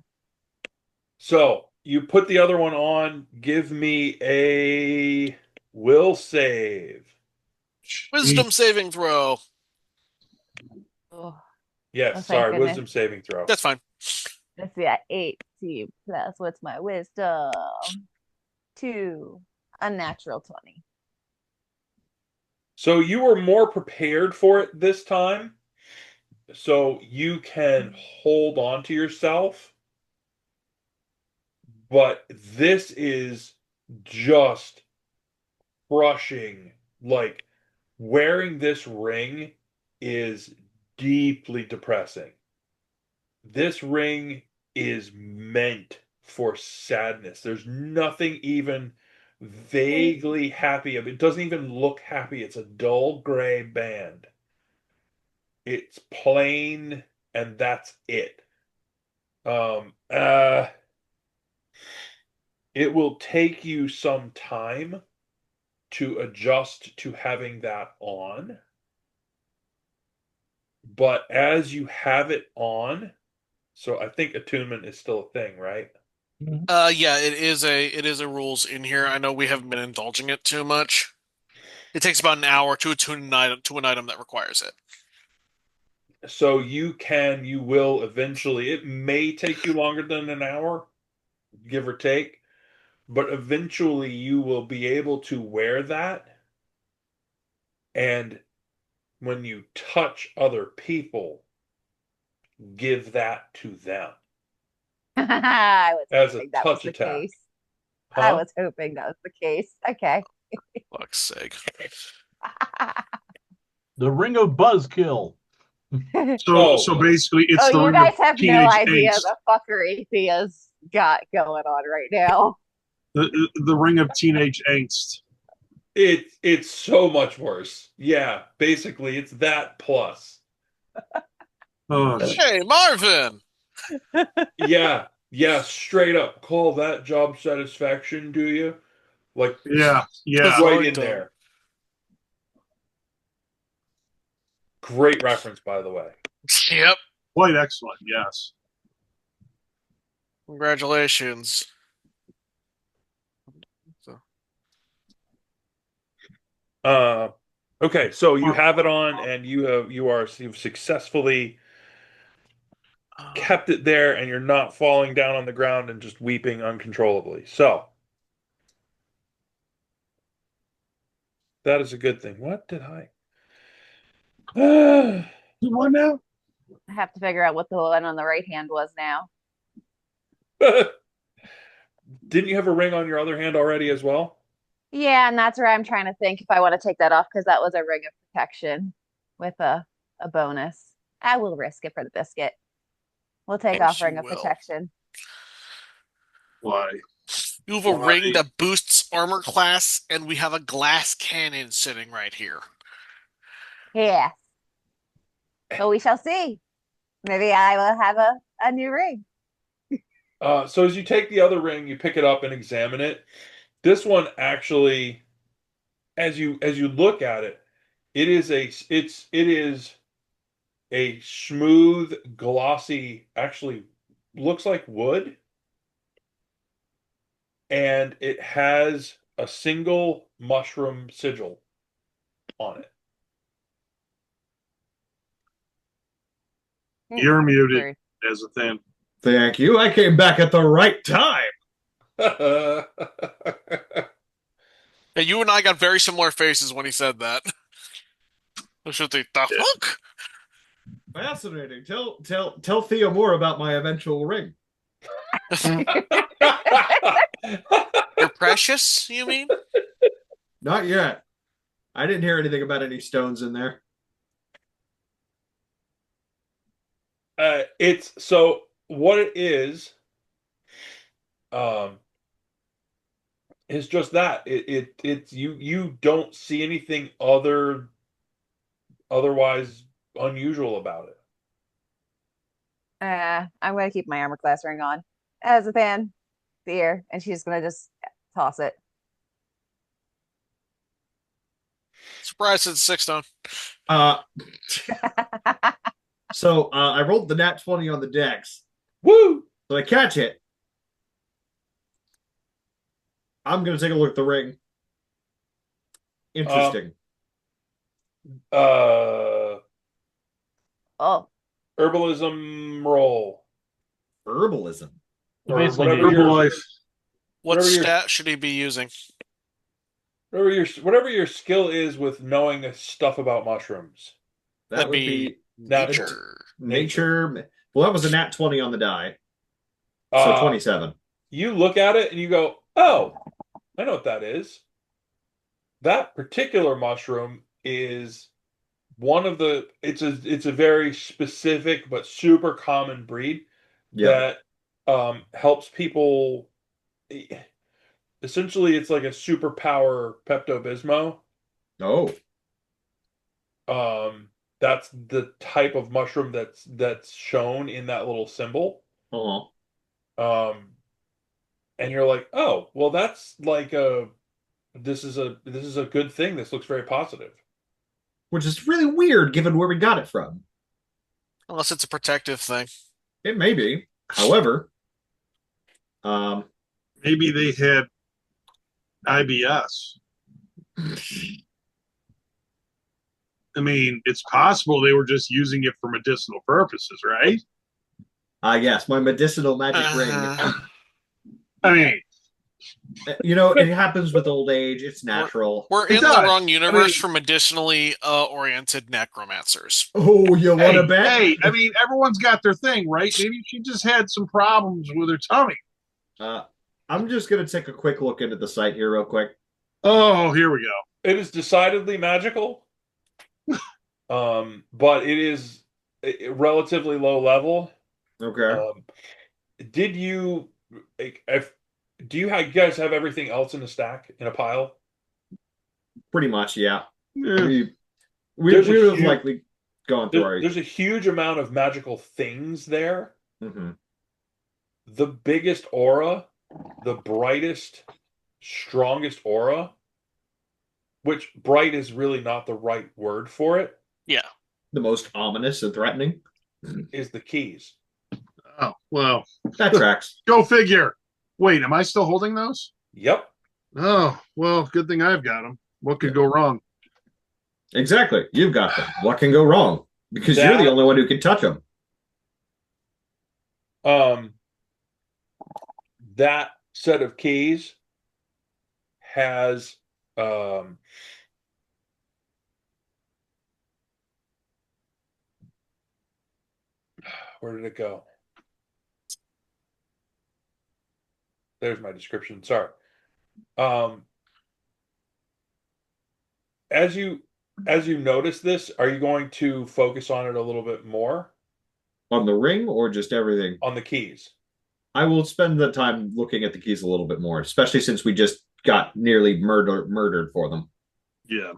Speaker 2: So you put the other one on. Give me a will save.
Speaker 5: wisdom
Speaker 4: Jeez.
Speaker 5: saving throw?
Speaker 7: Oh, oh,
Speaker 2: Yes,
Speaker 7: thank
Speaker 2: sorry,
Speaker 7: goodness.
Speaker 2: wisdom saving throw.
Speaker 5: That's fine.
Speaker 7: Let's see at 18 plus what's my wisdom? 2. Unnatural 20.
Speaker 2: So you were more prepared for it this time, so you can hold on to yourself. But this is just crushing. Like wearing this ring is deeply depressing. This ring is meant for sadness. There's nothing even vaguely happy. It doesn't even look happy. It's a dull gray band. It's plain, and that's it. Um, uh, it will take you some time to adjust to having that on. But as you have it on, so I think attunement is still a thing, right?
Speaker 5: Yeah, it is a rules in here. I know we haven't been indulging it too much. It takes about an hour to attune an item that requires it.
Speaker 2: So you will eventually, it may take you longer than an hour, give or take, but eventually you will be able to wear that. And when you touch other people, give that to them
Speaker 7: I was
Speaker 2: as a
Speaker 7: hoping that was
Speaker 2: touch
Speaker 7: the
Speaker 2: attack.
Speaker 7: case. I
Speaker 2: Huh?
Speaker 7: was hoping that was the case. Okay.
Speaker 5: Fuck's sake.
Speaker 3: The Ring of Buzzkill.
Speaker 4: So
Speaker 2: Oh,
Speaker 4: basically, it's
Speaker 7: Oh,
Speaker 4: the
Speaker 7: you
Speaker 4: ring of
Speaker 7: guys have no
Speaker 4: teenage
Speaker 7: idea
Speaker 4: angst.
Speaker 7: the fuckery Thea's got going on right now.
Speaker 4: The ring of teenage angst.
Speaker 2: it's so much worse. Yeah, basically it's that plus.
Speaker 4: Oh,
Speaker 5: Hey, Marvin!
Speaker 2: Yeah, yeah, straight up. Call that job satisfaction, do you? Like
Speaker 4: yeah, yeah.
Speaker 5: Because
Speaker 2: right
Speaker 5: I
Speaker 2: in
Speaker 5: don't.
Speaker 2: there. Great reference, by the way.
Speaker 5: Yep.
Speaker 4: Quite excellent. Yes.
Speaker 5: Congratulations. So,
Speaker 2: Uh, okay, so you have it on, and you've successfully
Speaker 5: uh,
Speaker 2: kept it there, and you're not falling down on the ground and just weeping uncontrollably. So that is a good thing. What did I?
Speaker 4: You want now?
Speaker 7: I have to figure out what the one on the right hand was now.
Speaker 2: Didn't you have a ring on your other hand already as well?
Speaker 7: Yeah, and that's where I'm trying to think if I want to take that off because that was a ring of protection with a bonus. I will risk it for the biscuit. We'll take
Speaker 5: Yes, you
Speaker 7: offering of
Speaker 5: will.
Speaker 7: protection.
Speaker 4: Why?
Speaker 5: You have a
Speaker 4: Why?
Speaker 5: ring that boosts armor class, and we have a glass cannon sitting right here.
Speaker 7: Yes. But we shall see. Maybe I will have a new ring.
Speaker 2: So as you take the other ring, you pick it up and examine it. This one actually, as you look at it, it is a smooth, glossy, actually looks like wood, and it has a single mushroom sigil on
Speaker 4: You're muted
Speaker 7: Rude.
Speaker 4: as a thing.
Speaker 1: Thank you. I came back at the right time.
Speaker 2: it.
Speaker 5: Yeah, you and I got very similar faces when he said that. I should think, the
Speaker 4: Yeah.
Speaker 5: fuck?
Speaker 1: Fascinating. Tell Theo more about my eventual ring.
Speaker 5: You're precious, you mean?
Speaker 1: Not yet. I didn't hear anything about any stones in there.
Speaker 2: It's so what it um, is just that it's you don't see anything otherwise unusual about it.
Speaker 7: I'm going to keep my armor class ring on as a fan here, and she's going to just toss it.
Speaker 5: Surprised it's 6 stone.
Speaker 1: Uh, so I rolled the nat 20 on the dex.
Speaker 2: Woo!
Speaker 1: So I catch it. I'm gonna take a look at the ring. Interesting.
Speaker 2: Uh,
Speaker 7: Oh,
Speaker 2: Herbalism roll
Speaker 1: Herbalism.
Speaker 2: or
Speaker 3: Basically,
Speaker 2: whatever your
Speaker 4: Herbalife.
Speaker 5: What
Speaker 2: Whatever your-
Speaker 5: stat should he be using?
Speaker 2: whatever your skill is with knowing stuff about mushrooms.
Speaker 1: That
Speaker 5: That'd
Speaker 1: would
Speaker 5: be
Speaker 1: be
Speaker 5: nature.
Speaker 1: nature. Well, that was a nat 20 on the die. So 27.
Speaker 2: You look at it and you go, "Oh, I know what that is." That particular mushroom is one of the it's a very specific but super common breed
Speaker 1: Yeah.
Speaker 2: that helps people. Essentially, it's like a superpower Pepto-Bismol.
Speaker 1: Oh.
Speaker 2: That's the type of mushroom that's shown in that little symbol.
Speaker 1: Uh-huh.
Speaker 2: And you're like, "Oh, well, that's like this is a good thing. This looks very positive."
Speaker 1: Which is really weird given where we got it from.
Speaker 5: Unless it's a protective thing.
Speaker 1: It may be. However, um,
Speaker 4: Maybe they had IBS. I mean, it's possible they were just using it for medicinal purposes, right?
Speaker 1: yes, my medicinal magic ring.
Speaker 4: I mean,
Speaker 1: It happens with old age. It's natural.
Speaker 5: We're
Speaker 4: It
Speaker 5: in the
Speaker 4: does.
Speaker 5: wrong universe
Speaker 4: I mean-
Speaker 5: for medicinally oriented necromancers.
Speaker 1: Oh, you want to bet?
Speaker 4: hey, I mean, everyone's got their thing, right? Maybe she just had some problems with her tummy.
Speaker 1: I'm just going to take a quick look into the site here real quick.
Speaker 4: Oh, here we go.
Speaker 2: It is decidedly magical, but it is relatively low level.
Speaker 1: Okay.
Speaker 2: Did you, do you guys have everything else in a stack in a pile?
Speaker 1: Pretty much, yeah.
Speaker 4: Yeah.
Speaker 1: We
Speaker 2: There's a
Speaker 1: would have
Speaker 2: huge-
Speaker 1: likely gone through our...
Speaker 2: There's a huge amount of magical things there.
Speaker 1: Mhm.
Speaker 2: The biggest aura, the brightest, strongest aura, which bright is really not the right word for it,
Speaker 5: Yeah.
Speaker 1: The most ominous and threatening.
Speaker 2: is the keys.
Speaker 4: Oh, well,
Speaker 1: That tracks.
Speaker 4: go figure. Wait, am I still holding those?
Speaker 2: Yep.
Speaker 4: Oh, well, good thing I've got them. What could go wrong?
Speaker 1: Exactly. You've got them. What can go wrong? Because you're the
Speaker 2: That-
Speaker 1: only one who can touch them.
Speaker 2: That set of keys has where did it go? There's my description. Sorry. As you notice this, are you going to focus on it a little bit more?
Speaker 1: On the ring or just everything?
Speaker 2: on the keys.
Speaker 1: I will spend the time looking at the keys a little bit more, especially since we just got nearly murdered for them.
Speaker 4: Yeah.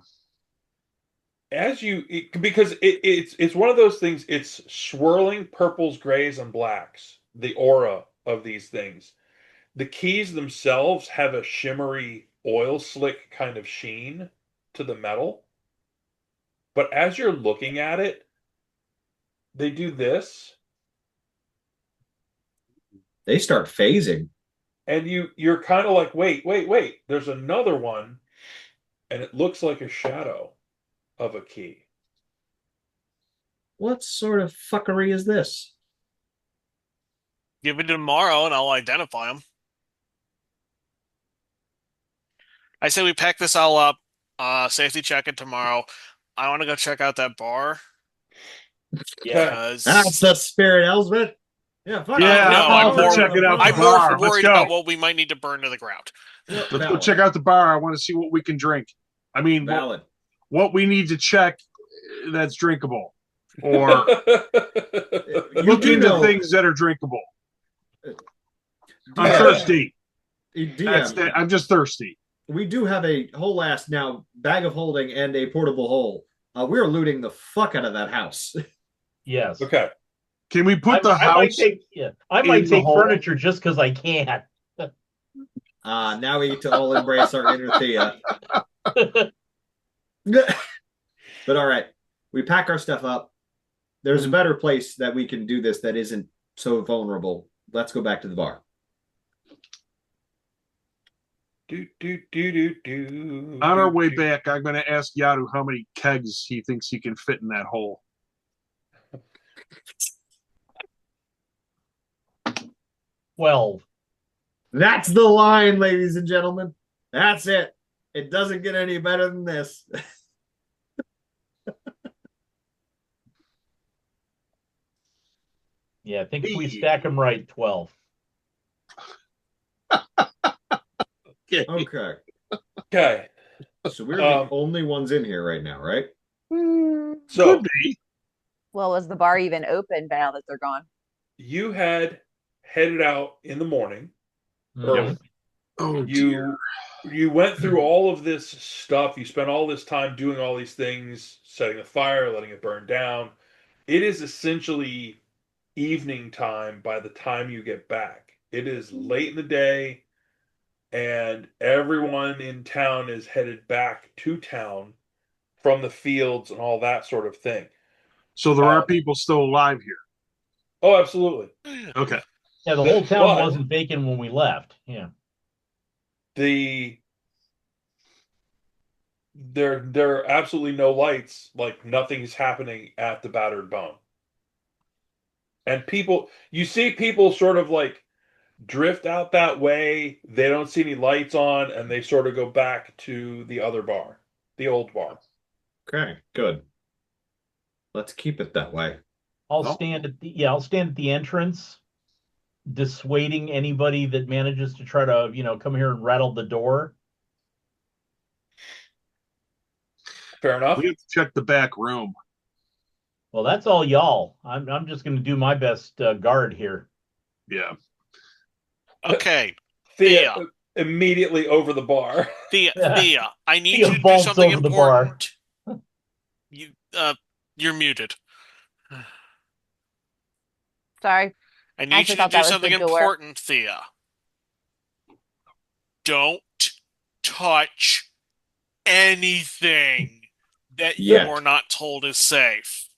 Speaker 2: Because it's one of those things. It's swirling purples, grays, and blacks. The aura of these things. The keys themselves have a shimmery oil slick kind of sheen to the metal. But as you're looking at it, they do this,
Speaker 1: They start phasing.
Speaker 2: and you're kind of like, wait. There's another one, and it looks like a shadow of a key.
Speaker 1: What sort of fuckery is this?
Speaker 5: Give it tomorrow, and I'll identify them. I say we pack this all up. Safety check it tomorrow. I want to go check out that bar
Speaker 2: Yeah.
Speaker 5: because
Speaker 1: That's the spirit, Elsbeth. Yeah, fuck
Speaker 4: Yeah,
Speaker 5: no,
Speaker 4: I'm
Speaker 5: I'm
Speaker 4: for
Speaker 5: more-
Speaker 4: checking out the
Speaker 5: I'm
Speaker 4: bar.
Speaker 5: more
Speaker 4: Let's
Speaker 5: worried
Speaker 4: go.
Speaker 5: about what we might need to burn to the ground.
Speaker 4: Let's go
Speaker 1: valid.
Speaker 4: check out the bar. I want to see what we can drink. I mean,
Speaker 1: Valid.
Speaker 4: what we need to check that's drinkable, or look
Speaker 1: do
Speaker 4: into
Speaker 1: know-
Speaker 4: things that are drinkable. I'm
Speaker 1: DM,
Speaker 4: thirsty.
Speaker 1: DM,
Speaker 4: I'm just thirsty.
Speaker 1: we do have a whole ass now bag of holding and a portable hole. We're looting the fuck out of that house.
Speaker 3: Yes.
Speaker 2: Okay.
Speaker 4: Can we put the
Speaker 3: I might
Speaker 4: house?
Speaker 3: take, I might
Speaker 4: in the
Speaker 3: take
Speaker 4: hole?
Speaker 3: furniture just because I can.
Speaker 1: Now we get to all embrace our inner Thea. But all right, we pack our stuff up. There's a better place that we can do this that isn't so vulnerable. Let's go back to the bar.
Speaker 2: Do.
Speaker 4: On our way back, I'm going to ask Yaru how many kegs he thinks he can fit in that hole.
Speaker 3: 12.
Speaker 1: That's the line, ladies and gentlemen. That's it. It doesn't get any better than this.
Speaker 3: Yeah, I think if we stack them right, 12.
Speaker 4: Okay.
Speaker 1: Okay.
Speaker 2: Okay.
Speaker 1: So we're the only ones in here right now, right?
Speaker 2: So
Speaker 4: Could be.
Speaker 7: Well, was the bar even open now that they're gone?
Speaker 2: you had headed out in the morning.
Speaker 3: Mhm.
Speaker 4: Oh, dear.
Speaker 2: You went through all of this stuff. You spent all this time doing all these things, setting a fire, letting it burn down. It is essentially evening time by the time you get back. It is late in the day, and everyone in town is headed back to town from the fields and all that sort of thing.
Speaker 4: So there are people still alive here.
Speaker 2: Oh, absolutely.
Speaker 4: Okay.
Speaker 3: Yeah, the whole town
Speaker 2: But-
Speaker 3: wasn't vacant when we left. Yeah.
Speaker 2: There are absolutely no lights, like nothing's happening at the Battered Bone. And you see people sort of like drift out that way. They don't see any lights on, and they sort of go back to the other bar, the old bar.
Speaker 1: Okay, good. Let's keep it that way.
Speaker 3: I'll
Speaker 4: Oh.
Speaker 3: stand at the entrance, dissuading anybody that manages to try to, come here and rattle the door.
Speaker 2: Fair enough.
Speaker 4: We have to check the back room.
Speaker 3: Well, that's all y'all. I'm just going to do my best guard here.
Speaker 4: Yeah.
Speaker 5: Okay,
Speaker 2: Thea
Speaker 5: Thea.
Speaker 2: immediately over the bar.
Speaker 5: Thea, I need
Speaker 3: Thea
Speaker 5: you to do
Speaker 3: vaults
Speaker 5: something
Speaker 3: over the bar.
Speaker 5: important. You're muted.
Speaker 7: Sorry.
Speaker 5: I
Speaker 7: I
Speaker 5: need
Speaker 7: actually
Speaker 5: you to
Speaker 7: thought
Speaker 5: do
Speaker 7: that was
Speaker 5: something
Speaker 7: the door.
Speaker 5: important, Thea. Don't touch anything that you
Speaker 1: Yet.
Speaker 5: are not told is safe.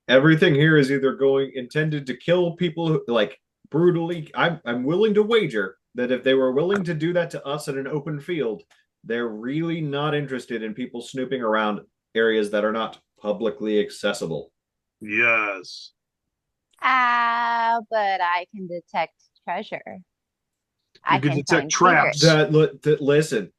Speaker 1: Everything here is either intended to kill people like brutally. I'm willing to wager that if they were willing to do that to us in an open field, they're really not interested in people snooping around areas that are not publicly accessible.
Speaker 4: Yes.
Speaker 7: But I can detect treasure. I
Speaker 4: can
Speaker 7: can
Speaker 4: detect
Speaker 7: find
Speaker 4: traps.
Speaker 7: secrets.
Speaker 1: Listen,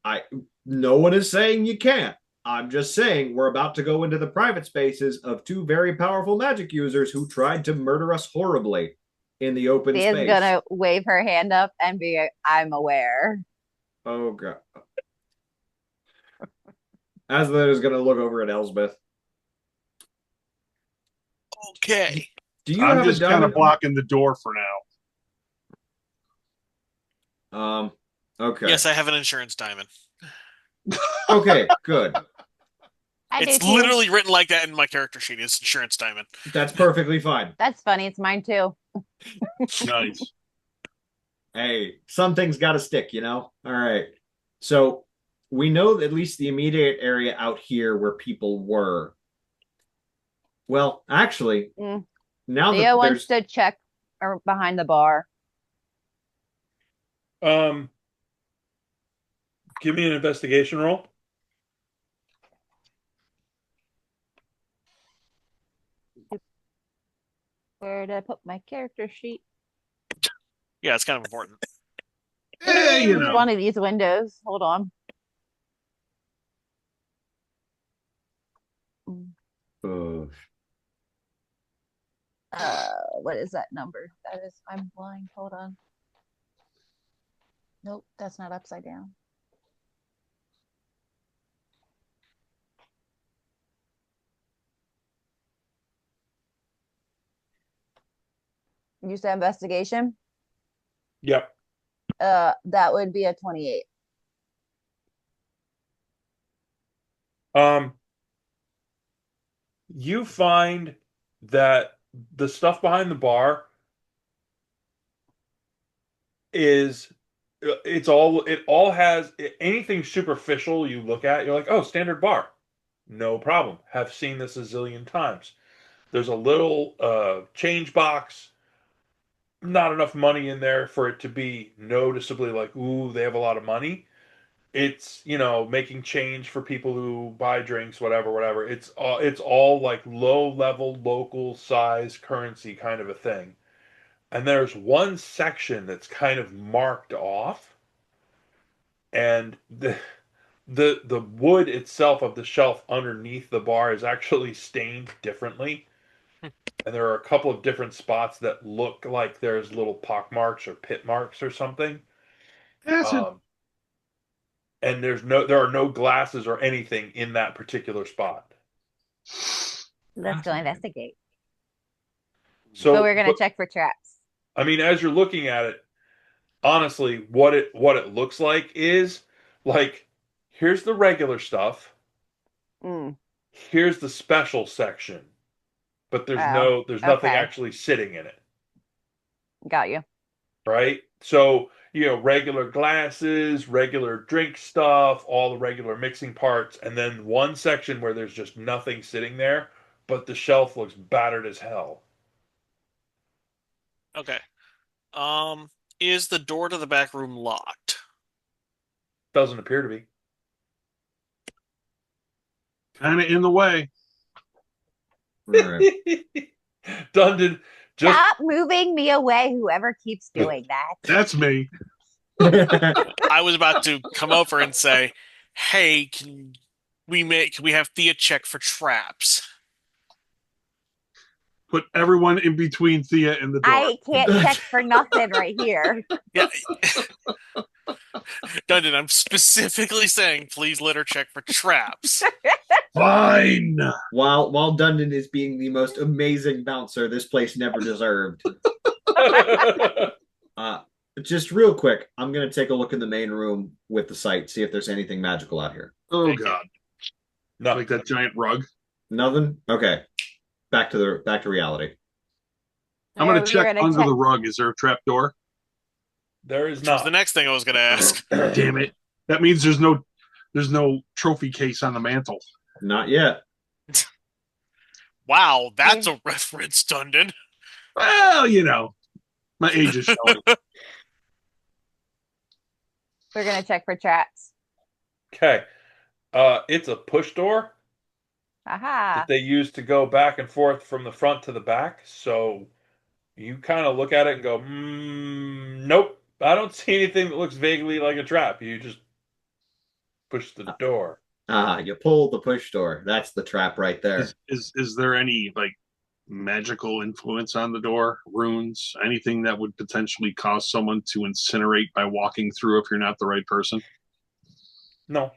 Speaker 1: no one is saying you can't. I'm just saying we're about to go into the private spaces of two very powerful magic users who tried to murder us horribly in the open
Speaker 7: Thea's
Speaker 1: space.
Speaker 7: gonna wave her hand up and be, I'm aware.
Speaker 1: Oh god. Aslan is gonna look over at Elsbeth.
Speaker 5: Okay.
Speaker 1: Do you
Speaker 4: I'm
Speaker 1: have a
Speaker 4: just kind of
Speaker 1: diamond?
Speaker 4: blocking the door for now.
Speaker 1: Okay.
Speaker 5: Yes, I have an insurance diamond.
Speaker 1: Okay, good.
Speaker 7: I do
Speaker 5: It's
Speaker 7: too.
Speaker 5: literally written like that in my character sheet. It's insurance diamond.
Speaker 1: That's perfectly fine.
Speaker 7: That's funny. It's mine too.
Speaker 4: Nice.
Speaker 1: Hey, some things got to stick, you know? All right. So we know at least the immediate area out here where people were. Well, actually,
Speaker 7: Mm.
Speaker 1: now
Speaker 7: Theo
Speaker 1: that
Speaker 7: wants
Speaker 1: there's
Speaker 7: to check behind the bar.
Speaker 2: Give me an investigation roll.
Speaker 7: Where did I put my character sheet?
Speaker 5: Yeah, it's kind of important.
Speaker 4: Hey, you
Speaker 7: It's
Speaker 4: know.
Speaker 7: one of these windows. Hold on.
Speaker 1: uh,
Speaker 7: What is that number? That is, I'm blind. Hold on. Nope, that's not upside down. You said investigation?
Speaker 2: Yep.
Speaker 7: That would be a 28.
Speaker 2: You find that the stuff behind the bar is it all has anything superficial you look at, you're like, oh, standard bar. No problem. Have seen this a zillion times. There's a little change box, not enough money in there for it to be noticeably like, ooh, they have a lot of money. It's, making change for people who buy drinks, whatever. It's all like low level, local size currency kind of a thing. And there's one section that's kind of marked off, and the wood itself of the shelf underneath the bar is actually stained differently. And there are a couple of different spots that look like there's little pock marks or pit marks or something.
Speaker 4: Acid.
Speaker 2: Um, and there are no glasses or anything in that particular spot.
Speaker 7: Let's go investigate.
Speaker 2: So,
Speaker 7: But we're gonna check for traps.
Speaker 2: I mean, as you're looking at it, honestly, what it looks like is like, here's the regular stuff,
Speaker 7: Mm.
Speaker 2: here's the special section, but
Speaker 7: Oh,
Speaker 2: there's nothing
Speaker 7: okay.
Speaker 2: actually sitting in it,
Speaker 7: Got you.
Speaker 2: right? So, regular glasses, regular drink stuff, all the regular mixing parts, and then one section where there's just nothing sitting there, but the shelf looks battered as hell.
Speaker 5: Okay. Is the door to the back room locked?
Speaker 2: Doesn't appear to be.
Speaker 4: Kind of in the way.
Speaker 1: all right.
Speaker 2: Dundon just
Speaker 7: Stop moving me away, whoever keeps doing that.
Speaker 4: That's me.
Speaker 5: I was about to come over and say, "Hey, can we have Thea check for traps?"
Speaker 4: Put everyone in between Thea and the door.
Speaker 7: I can't check for nothing right here.
Speaker 5: Yeah. Dundon, I'm specifically saying, please let her check for traps.
Speaker 4: Fine.
Speaker 1: While Dundon is being the most amazing bouncer this place never deserved. Just real quick, I'm gonna take a look in the main room with the site, see if there's anything magical out here.
Speaker 4: Oh
Speaker 5: Thank you.
Speaker 4: God.
Speaker 2: no.
Speaker 4: Like that giant rug.
Speaker 1: Nothing? Okay. Back to reality.
Speaker 4: I'm gonna
Speaker 7: We're
Speaker 4: check
Speaker 7: gonna
Speaker 4: under
Speaker 7: check-
Speaker 4: the rug. Is there a trap door?
Speaker 2: There is
Speaker 5: Which was
Speaker 2: not.
Speaker 5: the next thing I was going to ask.
Speaker 4: Damn it. That means there's no trophy case on the mantle.
Speaker 1: Not yet.
Speaker 5: Wow, that's a reference, Dundon.
Speaker 4: Well, my age is showing.
Speaker 7: We're gonna check for traps.
Speaker 2: Okay. It's a push door
Speaker 7: Aha.
Speaker 2: that they use to go back and forth from the front to the back. So you kind of look at it and go, nope, I don't see anything that looks vaguely like a trap. You just push the door.
Speaker 1: You pull the push door. That's the trap right there.
Speaker 4: Is there any like magical influence on the door? Runes? Anything that would potentially cause someone to incinerate by walking through if you're not the right person?
Speaker 2: No.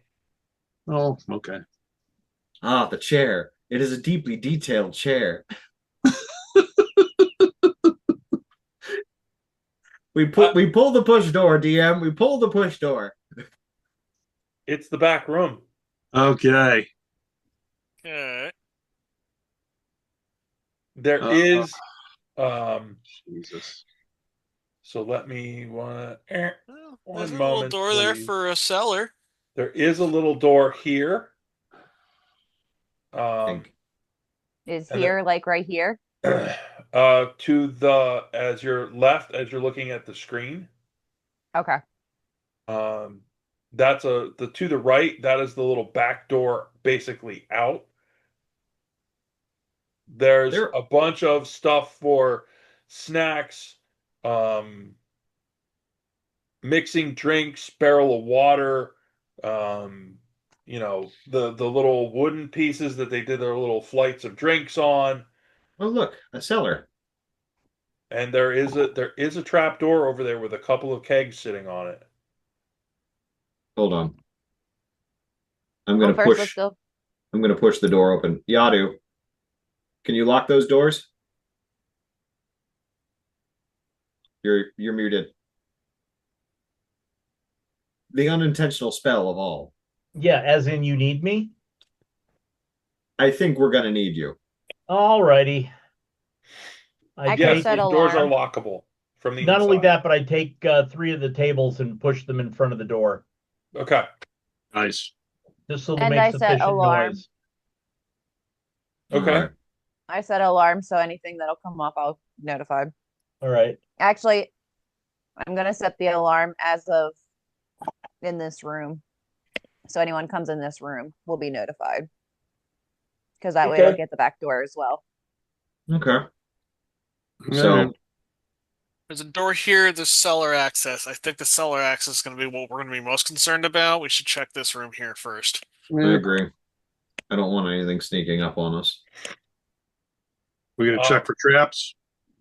Speaker 4: Oh, okay.
Speaker 1: The chair. It is a deeply detailed chair. We pull the push door, DM. We pull the push door.
Speaker 2: It's the back room.
Speaker 4: Okay.
Speaker 5: Okay.
Speaker 2: There
Speaker 4: Uh,
Speaker 2: is
Speaker 4: Jesus.
Speaker 2: so let me
Speaker 5: Well, there's
Speaker 2: one
Speaker 5: a little
Speaker 2: moment,
Speaker 5: door there
Speaker 2: please.
Speaker 5: for a cellar.
Speaker 2: There is a little door here.
Speaker 7: Is
Speaker 2: And
Speaker 7: here like right here?
Speaker 2: to the as you're left, as you're looking at the screen.
Speaker 7: Okay.
Speaker 2: That's the to the right, that is the little back door basically out. There's
Speaker 1: There,
Speaker 2: a bunch of stuff for snacks, um, mixing drinks, barrel of water, the little wooden pieces that they did their little flights of drinks on.
Speaker 1: oh look, a cellar.
Speaker 2: And there is a trap door over there with a couple of kegs sitting on it.
Speaker 1: Hold on. I'm
Speaker 7: Well,
Speaker 1: gonna
Speaker 7: first let's
Speaker 1: push.
Speaker 7: go.
Speaker 1: I'm gonna push the door open. Yadu, can you lock those doors? You're muted. The unintentional spell of all.
Speaker 3: Yeah, as in you need me?
Speaker 1: I think we're gonna need you.
Speaker 3: Alrighty. I
Speaker 7: I can
Speaker 2: Yes,
Speaker 3: take
Speaker 7: set
Speaker 2: these doors are
Speaker 7: alarm.
Speaker 2: lockable from the
Speaker 3: not only
Speaker 2: inside.
Speaker 3: that, but I take 3 of the tables and push them in front of the door,
Speaker 2: Okay.
Speaker 4: Nice.
Speaker 3: just so they
Speaker 7: And
Speaker 3: make
Speaker 7: I set
Speaker 3: sufficient
Speaker 7: alarm.
Speaker 3: noise.
Speaker 2: Okay.
Speaker 1: All right.
Speaker 7: I set alarm, so anything that'll come up, I'll notify.
Speaker 3: All right.
Speaker 7: Actually, I'm gonna set the alarm as of in this room. So anyone comes in this room will be notified. Because that way it'll
Speaker 2: Okay.
Speaker 7: get the back door as well.
Speaker 1: Okay.
Speaker 4: All
Speaker 1: So
Speaker 4: right.
Speaker 5: There's a door here. There's cellar access. I think the cellar access is going to be what we're going to be most concerned about. We should check this room here first.
Speaker 1: I agree. I don't want anything sneaking up on us.
Speaker 4: We're gonna check for traps.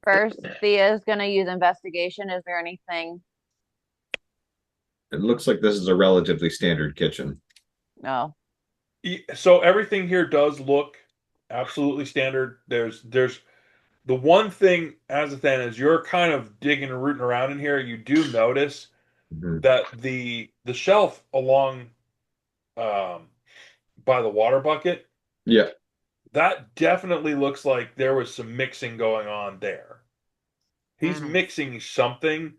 Speaker 7: First, Thea's gonna use investigation. Is there anything?
Speaker 1: It looks like this is a relatively standard kitchen.
Speaker 7: No.
Speaker 2: So everything here does look absolutely standard. There's the one thing as a then as you're kind of digging and rooting around in here, you do notice
Speaker 1: Mhm.
Speaker 2: that the shelf along by the water bucket,
Speaker 1: Yeah.
Speaker 2: that definitely looks like there was some mixing going on there. He's mixing something,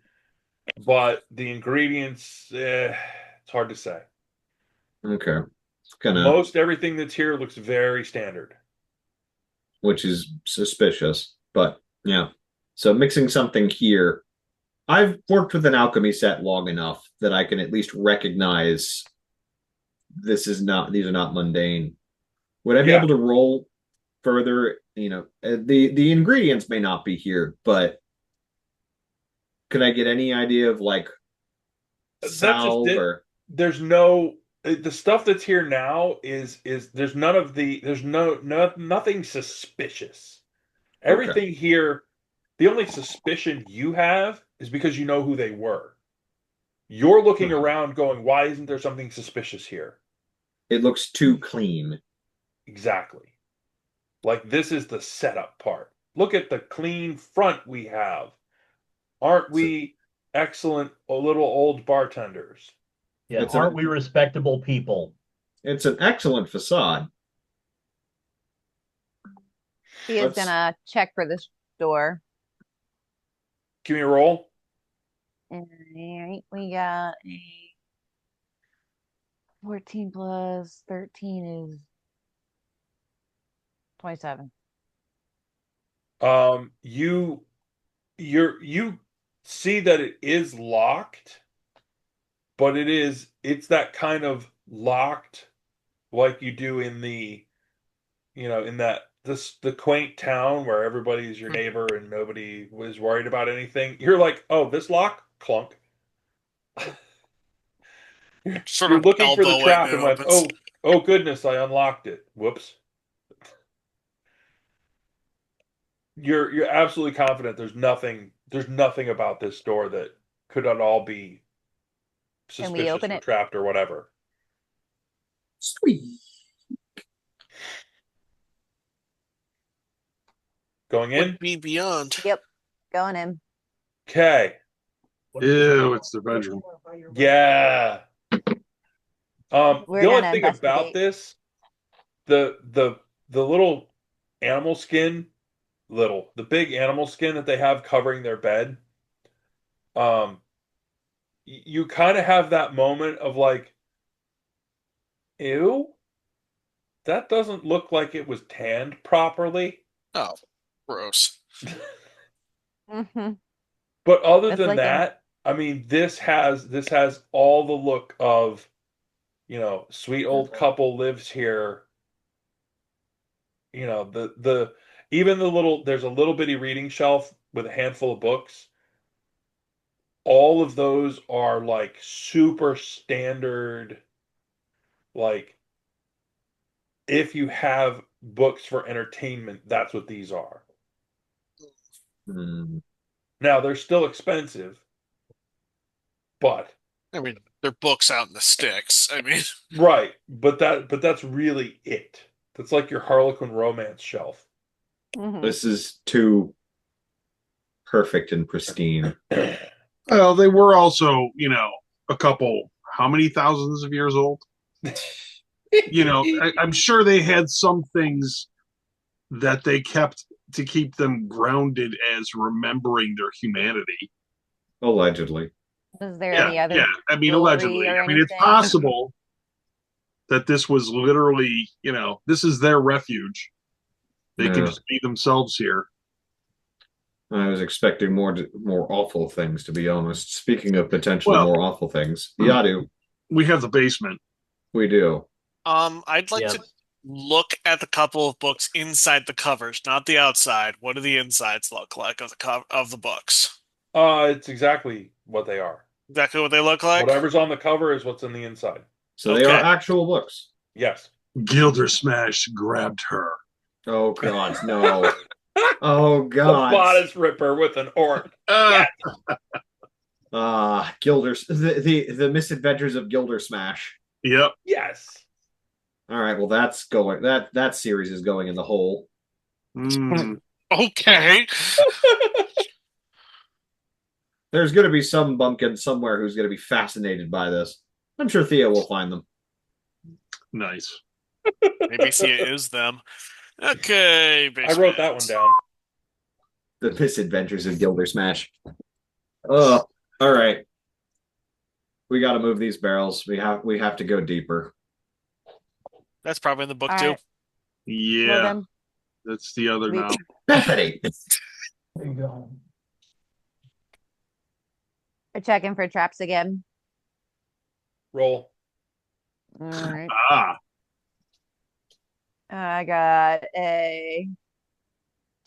Speaker 2: but the ingredients, it's hard to say.
Speaker 1: Okay. It's gonna,
Speaker 2: Most everything that's here looks very standard.
Speaker 1: which is suspicious, but yeah. So mixing something here. I've worked with an alchemy set long enough that I can at least recognize these are not mundane. Would I be
Speaker 2: Yeah,
Speaker 1: able to roll further? The ingredients may not be here, but could I get any idea of like
Speaker 2: that's just
Speaker 1: salve
Speaker 2: it.
Speaker 1: or
Speaker 2: There's no the stuff that's here now is there's none of the there's nothing suspicious.
Speaker 1: okay.
Speaker 2: Everything here, the only suspicion you have is because you know who they were. You're looking around going, why isn't there something suspicious here?
Speaker 1: It looks too clean.
Speaker 2: Exactly. Like this is the setup part. Look at the clean front we have. Aren't we excellent little old bartenders?
Speaker 3: Yeah,
Speaker 1: It's
Speaker 3: aren't
Speaker 1: an
Speaker 3: we respectable people?
Speaker 1: it's an excellent facade.
Speaker 7: Thea's
Speaker 1: Let's
Speaker 7: gonna check for this door.
Speaker 2: Give me a roll.
Speaker 7: Alright, we got a 14 plus 13 is 27.
Speaker 2: You see that it is locked, but it's that kind of locked like you do in in the quaint town where everybody's your neighbor and nobody was worried about anything. You're like, oh, this lock, clunk.
Speaker 5: Sort
Speaker 2: You're
Speaker 5: of
Speaker 2: looking for the
Speaker 5: elbow it and
Speaker 2: trap
Speaker 5: it
Speaker 2: and went,
Speaker 5: opens.
Speaker 2: oh goodness, I unlocked it. Whoops. You're absolutely confident there's nothing about this door that could at all be
Speaker 7: Can we
Speaker 2: suspicious
Speaker 7: open
Speaker 2: or
Speaker 7: it?
Speaker 2: trapped or whatever.
Speaker 1: sweet.
Speaker 2: Going in?
Speaker 5: Would be beyond.
Speaker 7: Yep, going in.
Speaker 2: Okay.
Speaker 4: Ew, it's their bedroom.
Speaker 2: Yeah.
Speaker 7: We're
Speaker 2: The only
Speaker 7: gonna
Speaker 2: thing about
Speaker 7: investigate.
Speaker 2: this, the little animal skin, the big animal skin that they have covering their bed, um, you kind of have that moment of like, ew, that doesn't look like it was tanned properly.
Speaker 5: Oh, gross.
Speaker 7: Hmm.
Speaker 2: But other
Speaker 7: It's
Speaker 2: than
Speaker 7: like an
Speaker 2: that, I mean, this has all the look of, sweet old couple lives here. The even the little there's a little bitty reading shelf with a handful of books. All of those are like super standard, like if you have books for entertainment, that's what these are.
Speaker 1: Hmm.
Speaker 2: Now they're still expensive, but
Speaker 5: I mean, they're books out in the sticks. I mean,
Speaker 2: right, but that's really it. That's like your Harlequin romance shelf.
Speaker 7: mhm.
Speaker 1: This is too perfect and pristine.
Speaker 4: Well, they were also, a couple, how many thousands of years old? I'm sure they had some things that they kept to keep them grounded as remembering their humanity.
Speaker 1: Allegedly.
Speaker 7: Was there
Speaker 4: Yeah,
Speaker 7: any other
Speaker 4: yeah. I mean,
Speaker 7: jewelry
Speaker 4: allegedly.
Speaker 7: or
Speaker 4: I mean, it's
Speaker 7: anything?
Speaker 4: possible that this was literally, this is their refuge. They can
Speaker 1: Yeah.
Speaker 4: just be themselves here.
Speaker 1: I was expecting more awful things, to be honest. Speaking of potentially
Speaker 4: Well,
Speaker 1: more awful things, Yadu,
Speaker 4: we have the basement.
Speaker 1: we do.
Speaker 5: I'd like to
Speaker 3: Yes.
Speaker 5: look at the couple of books inside the covers, not the outside. What do the insides look like of the books?
Speaker 2: It's exactly what they are.
Speaker 5: Exactly what they look like?
Speaker 2: Whatever's on the cover is what's in the inside.
Speaker 1: So they are
Speaker 5: Okay.
Speaker 1: actual books.
Speaker 2: Yes.
Speaker 4: Gilder Smash grabbed her.
Speaker 1: Oh God, no. Oh
Speaker 2: The
Speaker 1: God.
Speaker 2: bodice ripper with an orc.
Speaker 4: Ah,
Speaker 1: Gilder's the misadventures of Gilder Smash.
Speaker 4: yep.
Speaker 2: Yes.
Speaker 1: All right, well that's going that series is going in the hole.
Speaker 4: Mm,
Speaker 5: Okay.
Speaker 1: There's going to be some bumpkin somewhere who's going to be fascinated by this. I'm sure Thea will find them.
Speaker 4: nice.
Speaker 5: Maybe Thea is them. Okay,
Speaker 2: I wrote that one
Speaker 5: basement.
Speaker 2: down.
Speaker 1: The misadventures of Gilder Smash. Oh, all right. We got to move these barrels. We have to go deeper.
Speaker 5: That's probably in the book
Speaker 7: All
Speaker 5: too.
Speaker 7: right. Well
Speaker 4: Yeah,
Speaker 7: then,
Speaker 4: that's the other
Speaker 7: we-
Speaker 4: now.
Speaker 1: Bethany.
Speaker 7: we're checking for traps again.
Speaker 2: Roll.
Speaker 7: All right.
Speaker 4: Ah,
Speaker 7: I got a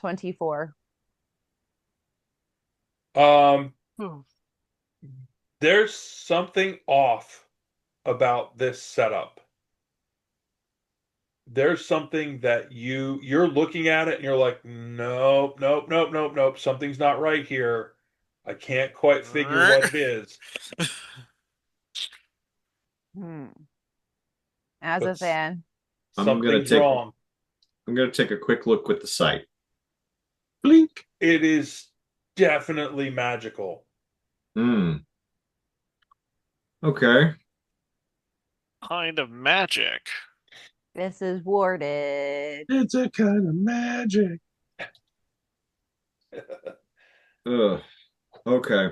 Speaker 7: 24.
Speaker 5: Hmm.
Speaker 2: There's something off about this setup. There's something that you're looking at it and you're like, nope, nope, nope, nope, nope. Something's not right here. I can't quite figure what it is.
Speaker 7: As a
Speaker 2: But
Speaker 7: fan.
Speaker 1: I'm gonna
Speaker 2: something's
Speaker 1: take
Speaker 2: wrong.
Speaker 1: I'm gonna take a quick look with the site.
Speaker 4: blink.
Speaker 2: It is definitely magical.
Speaker 1: Hmm. Okay.
Speaker 5: Kind of magic.
Speaker 7: This is warded.
Speaker 4: It's a kind of magic.
Speaker 1: Ugh. Okay.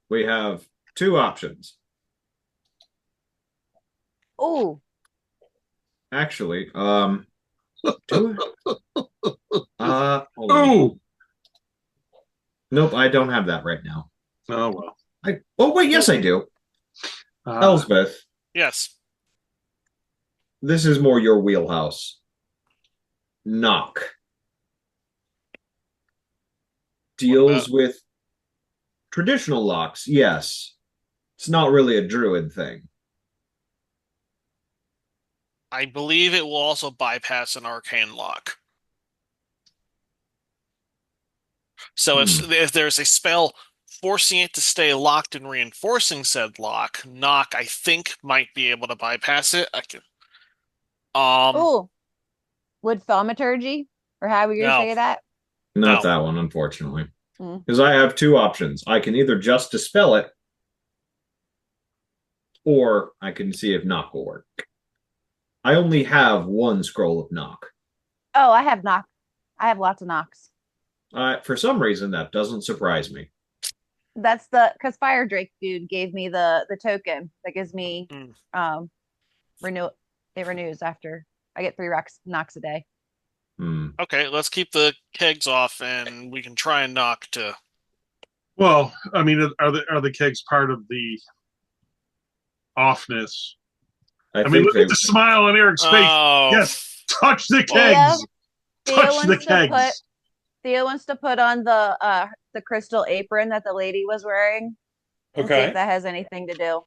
Speaker 1: We have two options.
Speaker 7: Oh,
Speaker 1: Actually, do hold on.
Speaker 4: Oh,
Speaker 1: Nope, I don't have that right now.
Speaker 4: oh well.
Speaker 1: Oh wait, yes I do. Elsbeth,
Speaker 5: Yes.
Speaker 1: this is more your wheelhouse. Knock
Speaker 5: What about
Speaker 1: deals with traditional locks, yes. It's not really a druid thing.
Speaker 5: I believe it will also bypass an arcane lock. So if there's a spell forcing it to stay locked and reinforcing said lock, knock I think might be able to bypass it. I can
Speaker 7: oh, would thaumaturgy, or how we gonna
Speaker 5: no,
Speaker 7: say that?
Speaker 1: Not
Speaker 5: no.
Speaker 1: that one, unfortunately. Because I have two options. I can either just dispel it, or I can see if knock will work. I only have one scroll of knock.
Speaker 7: Oh, I have knock. I have lots of knocks.
Speaker 1: For some reason, that doesn't surprise me.
Speaker 7: That's because Fire Drake dude gave me the token that gives me renew. It renews after I get 3 knocks a day.
Speaker 5: Okay, let's keep the kegs off, and we can try and knock to.
Speaker 4: Well, I mean, are the kegs part of the offness? I mean, look at the smile on Eric's face.
Speaker 5: Oh,
Speaker 4: yes, touch the kegs. Touch the kegs.
Speaker 7: Theo wants to put on the crystal apron that the lady was wearing. And see if that has anything to
Speaker 2: do.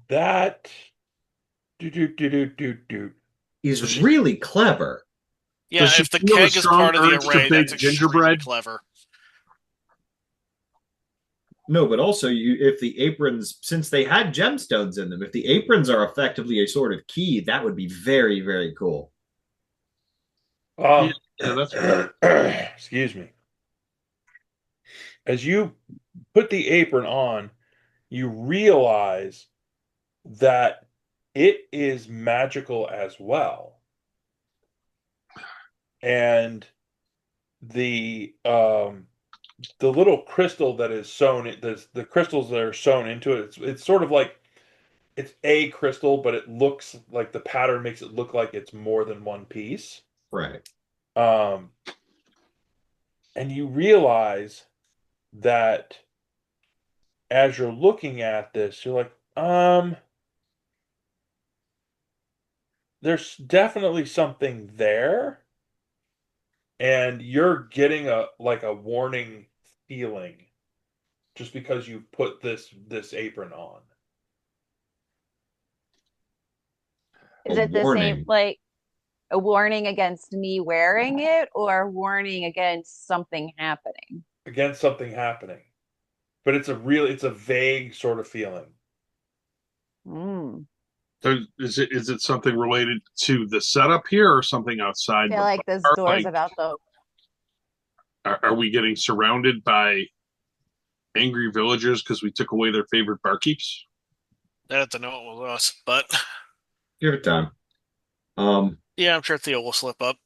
Speaker 2: That
Speaker 1: He's really clever.
Speaker 5: Yeah, if the keg is part of the array, that's extremely clever.
Speaker 1: No, but also if the aprons, since they had gemstones in them, if the aprons are effectively a sort of key, that would be very, very cool.
Speaker 4: Yeah, that's right.
Speaker 2: Excuse me. As you put the apron on, you realize that it is magical as well. And the little crystal that is sewn, the crystals that are sewn into it, it's sort of like it's a crystal, but it looks like the pattern makes it look like it's more than one piece.
Speaker 1: Right.
Speaker 2: And you realize that as you're looking at this, you're like, there's definitely something there. And you're getting a warning feeling just because you put this apron on.
Speaker 7: Is it the same, like a warning against me wearing it, or a warning against something happening?
Speaker 2: Against something happening. But it's a vague sort of feeling.
Speaker 4: So is it something related to the setup here, or something outside?
Speaker 7: I feel like this door's about to open.
Speaker 4: Are we getting surrounded by angry villagers because we took away their favorite barkeeps?
Speaker 5: I have to know it was us, but
Speaker 1: give it time.
Speaker 5: Yeah, I'm sure Theo will slip up.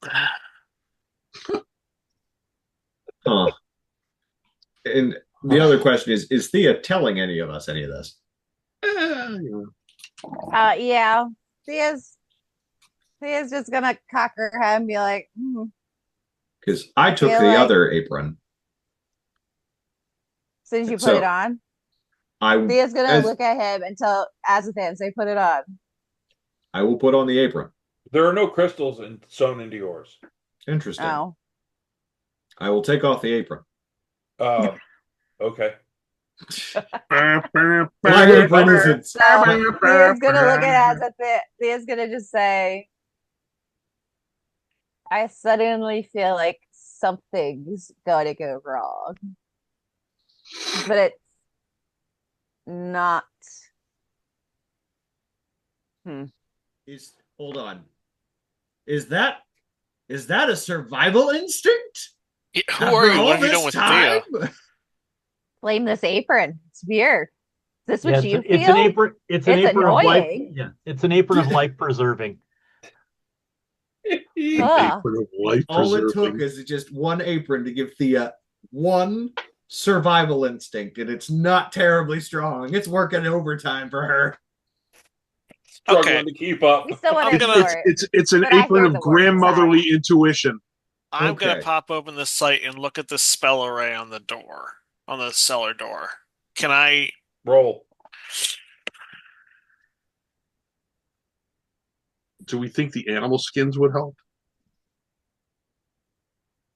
Speaker 1: Huh. And the other question is Thea telling any of us any of this?
Speaker 7: Yeah. Thea's just gonna cock her head and be like,
Speaker 1: Because I took the other apron.
Speaker 7: So did you put it on? Thea's gonna look at him and tell Azathan and say, put it on.
Speaker 1: I will put on the apron.
Speaker 2: There are no crystals sewn into yours.
Speaker 1: Interesting.
Speaker 7: Oh.
Speaker 1: I will take off the apron.
Speaker 2: Okay.
Speaker 1: My apron isn't.
Speaker 7: Thea's gonna look at Azathan. Thea's gonna just say, I suddenly feel like something's gonna go wrong. But it's not.
Speaker 1: Hold on. Is that a survival instinct?
Speaker 5: Who are you? What have you done with Thea?
Speaker 7: Blame this apron. It's weird. Is this what you feel?
Speaker 3: It's an apron. It's an apron
Speaker 7: annoying.
Speaker 3: of life. Yeah, it's an apron of life preserving.
Speaker 1: All it took is just one apron to give Thea one survival instinct, and it's not terribly strong. It's working overtime for her.
Speaker 2: Struggling to keep up.
Speaker 7: We still want
Speaker 4: it's an apron of grandmotherly intuition.
Speaker 5: I'm gonna pop open the site and look at the spell array on the door, on the cellar door. Can I
Speaker 2: roll?
Speaker 4: Do we think the animal skins would help?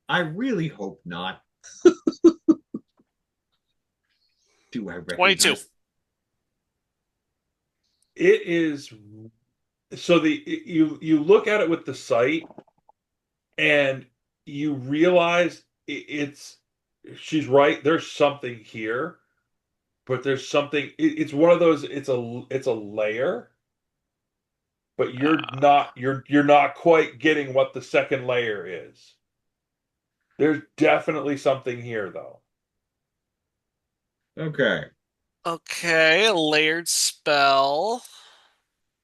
Speaker 1: I really hope not. Do I recognize?
Speaker 5: 22.
Speaker 2: It is so you look at it with the sight, and you realize she's right. There's something here, but there's something. It's one of those. It's a layer, but you're not quite getting what the second layer is. There's definitely something here, though.
Speaker 1: Okay.
Speaker 5: Okay, a layered spell.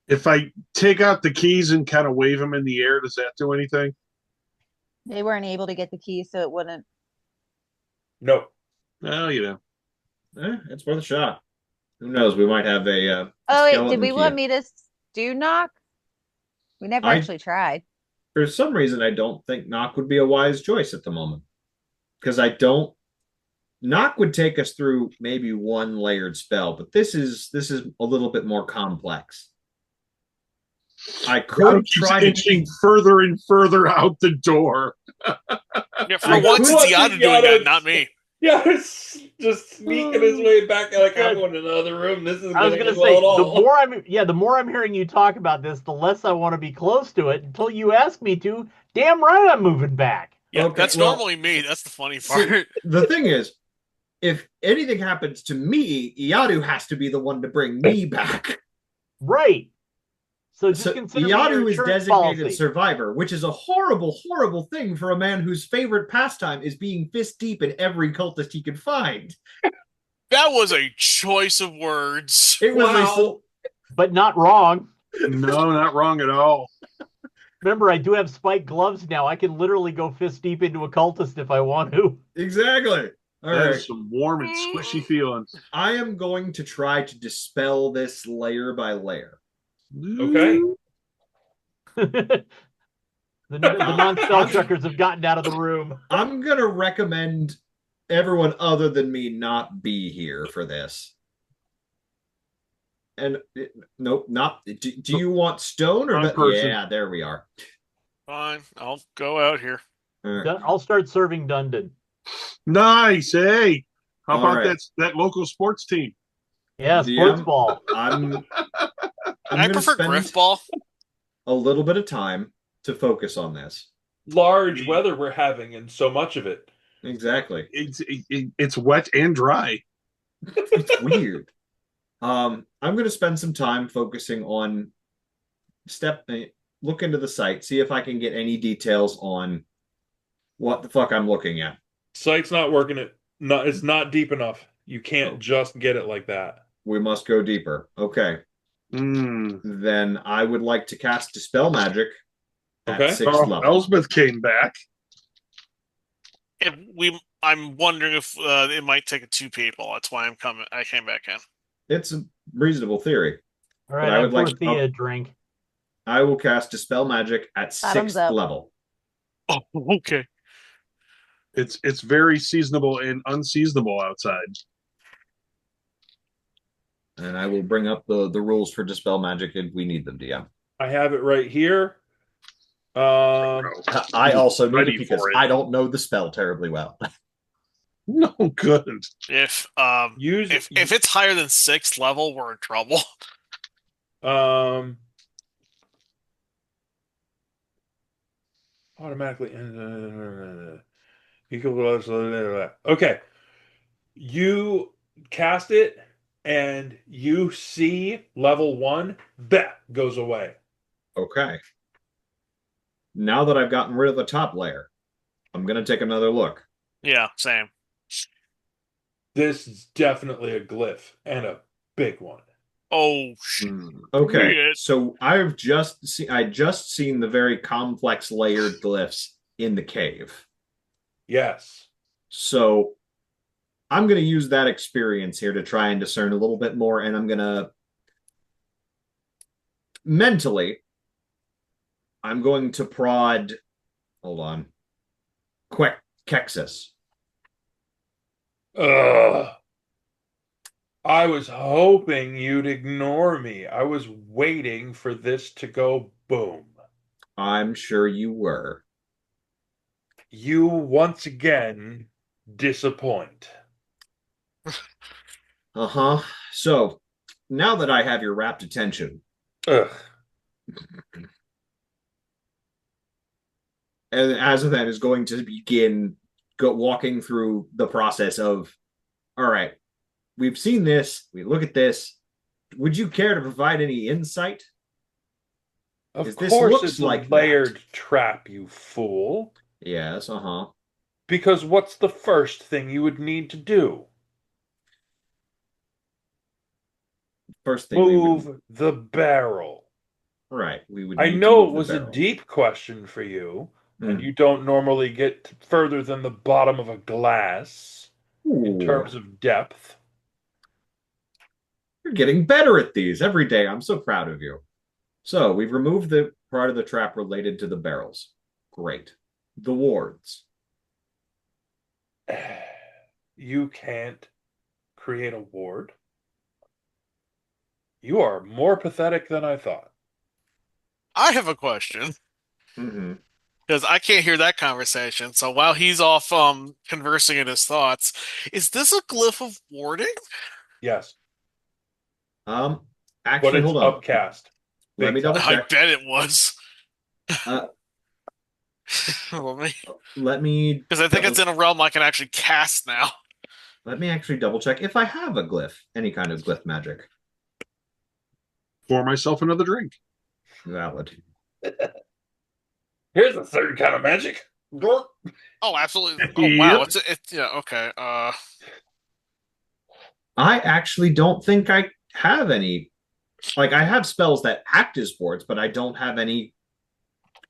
Speaker 4: If I take out the keys and kind of wave them in the air, does that do anything?
Speaker 7: They weren't able to get the key, so it wouldn't.
Speaker 2: No.
Speaker 4: Well, you know.
Speaker 1: It's worth a shot. Who knows? We might have a
Speaker 7: Oh wait, did
Speaker 1: skeleton
Speaker 7: we want
Speaker 1: key.
Speaker 7: me to do knock? We never
Speaker 1: I-
Speaker 7: actually tried.
Speaker 1: For some reason, I don't think knock would be a wise choice at the moment. Because I don't. Knock would take us through maybe one layered spell, but this is a little bit more complex. I
Speaker 4: Gotta
Speaker 1: could
Speaker 4: keep
Speaker 1: try to
Speaker 4: inching further and further out the door.
Speaker 5: Yeah, for
Speaker 1: I
Speaker 5: once
Speaker 1: could-
Speaker 5: it's Yada doing that, not me.
Speaker 2: Yeah, it's just sneaking his way back. Like I'm going to another room. This is
Speaker 3: I was
Speaker 2: going
Speaker 3: gonna
Speaker 2: to
Speaker 3: say
Speaker 2: well at
Speaker 3: the
Speaker 2: all.
Speaker 3: more I'm hearing you talk about this, the less I want to be close to it until you ask me to. Damn right, I'm moving back.
Speaker 5: Yeah,
Speaker 1: Okay,
Speaker 5: that's
Speaker 1: well,
Speaker 5: normally me. That's the funny
Speaker 1: see,
Speaker 5: part.
Speaker 1: the thing is, if anything happens to me, Iadu has to be the one to bring me back.
Speaker 3: Right. So just
Speaker 1: So
Speaker 3: consider me your
Speaker 1: Iadu is
Speaker 3: insurance
Speaker 1: designated
Speaker 3: policy.
Speaker 1: survivor, which is a horrible, horrible thing for a man whose favorite pastime is being fist deep in every cultist he can find.
Speaker 5: That was a choice of words.
Speaker 1: It was
Speaker 2: Wow.
Speaker 3: But not wrong.
Speaker 4: No, not wrong at all.
Speaker 3: Remember, I do have spiked gloves now. I can literally go fist deep into a cultist if I want to.
Speaker 1: exactly. All
Speaker 4: That
Speaker 1: right.
Speaker 4: is some warm and squishy feeling.
Speaker 1: I am going to try to dispel this layer by layer.
Speaker 2: Okay.
Speaker 3: the non-spell checkers have gotten out of the room.
Speaker 1: I'm going to recommend everyone other than me not be here for this. And nope, not. Do you want stone or
Speaker 4: Wrong person.
Speaker 1: yeah? There we are.
Speaker 5: Fine, I'll go out here.
Speaker 1: All right.
Speaker 3: I'll start serving Dundon.
Speaker 4: Nice. Hey, how
Speaker 1: All
Speaker 4: about
Speaker 1: right.
Speaker 4: that local sports team?
Speaker 3: Yeah, sports
Speaker 1: DM,
Speaker 3: ball.
Speaker 1: I'm
Speaker 5: I
Speaker 1: going to
Speaker 5: prefer
Speaker 1: spend
Speaker 5: Griff Ball.
Speaker 1: a little bit of time to focus on this.
Speaker 2: Large weather we're having, and so much of it.
Speaker 1: Exactly.
Speaker 4: It's wet and dry.
Speaker 1: It's weird. I'm going to spend some time focusing on look into the site, see if I can get any details on what the fuck I'm looking at.
Speaker 2: Site's not working. It's not deep enough. You can't just get it like that.
Speaker 1: We must go deeper. Okay. Then I would like to cast Dispel Magic at
Speaker 2: Okay.
Speaker 1: 6th level.
Speaker 4: Elsbeth came back.
Speaker 5: I'm wondering if it might take 2 people. That's why I came back in.
Speaker 1: It's a reasonable theory.
Speaker 3: All right,
Speaker 1: But I
Speaker 3: I
Speaker 1: would
Speaker 3: pour
Speaker 1: like-
Speaker 3: Thea a drink.
Speaker 1: I will cast Dispel Magic at
Speaker 7: Bottoms
Speaker 1: 6th
Speaker 7: up.
Speaker 1: level.
Speaker 5: Oh, okay.
Speaker 4: It's very seasonable and unseasonable outside.
Speaker 1: And I will bring up the rules for Dispel Magic if we need them, DM.
Speaker 2: I have it right here.
Speaker 1: I also need
Speaker 4: Ready
Speaker 1: it because
Speaker 4: for it.
Speaker 1: I don't know the spell terribly well.
Speaker 4: No good.
Speaker 5: If
Speaker 2: use
Speaker 5: if it's higher than 6th level, we're in trouble.
Speaker 2: Automatically. Okay. You cast it, and you see level 1. That goes away.
Speaker 1: Okay. Now that I've gotten rid of the top layer, I'm going to take another look.
Speaker 5: Yeah, same.
Speaker 2: This is definitely a glyph, and a big one.
Speaker 5: Oh,
Speaker 1: Okay,
Speaker 5: Shit.
Speaker 1: so I just seen the very complex layered glyphs in the cave.
Speaker 2: Yes.
Speaker 1: So I'm going to use that experience here to try and discern a little bit more, and I'm going to mentally, I'm going to prod. Hold on, Kexus.
Speaker 2: Ugh. I was hoping you'd ignore me. I was waiting for this to go boom.
Speaker 1: I'm sure you were.
Speaker 2: You once again disappoint.
Speaker 1: Uh-huh. So now that I have your rapt attention,
Speaker 2: Ugh.
Speaker 1: and Azathan is going to begin walking through the process of, all right, we've seen this, we look at this. Would you care to provide any insight?
Speaker 2: Of
Speaker 1: This
Speaker 2: course,
Speaker 1: looks
Speaker 2: it's a
Speaker 1: like
Speaker 2: layered
Speaker 1: that.
Speaker 2: trap, you fool.
Speaker 1: Yes, uh-huh.
Speaker 2: Because what's the first thing you would need to do?
Speaker 1: First thing we would
Speaker 2: Move the barrel.
Speaker 1: right, we would
Speaker 2: I
Speaker 1: need to
Speaker 2: know
Speaker 1: move
Speaker 2: it
Speaker 1: the
Speaker 2: was a
Speaker 1: barrel.
Speaker 2: deep question for you, and
Speaker 1: Mm.
Speaker 2: you don't normally get further than the bottom of a glass in
Speaker 1: Ooh,
Speaker 2: terms of depth.
Speaker 1: you're getting better at these every day. I'm so proud of you. So we've removed the part of the trap related to the barrels. Great. The wards.
Speaker 2: You can't create a ward. You are more pathetic than I thought.
Speaker 5: I have a question
Speaker 1: Hmm.
Speaker 5: because I can't hear that conversation. So while he's off conversing in his thoughts, is this a glyph of warding?
Speaker 2: Yes,
Speaker 1: Um,
Speaker 2: but
Speaker 1: actually,
Speaker 2: it's
Speaker 1: hold on.
Speaker 2: upcast.
Speaker 1: Let
Speaker 2: Big
Speaker 1: me double
Speaker 2: time.
Speaker 5: I
Speaker 1: check.
Speaker 5: bet it was.
Speaker 1: Uh,
Speaker 5: Let me,
Speaker 1: let me
Speaker 5: because I think it's
Speaker 1: double.
Speaker 5: in a realm I can actually cast now.
Speaker 1: Let me actually double check if I have a glyph, any kind of glyph magic.
Speaker 4: Pour myself another drink.
Speaker 1: Valid.
Speaker 2: Here's a certain kind of magic. Glorp.
Speaker 5: Oh, absolutely. Oh, wow.
Speaker 4: Yep.
Speaker 5: It's yeah. Okay.
Speaker 1: I actually don't think I have any. Like, I have spells that act as wards, but I don't have any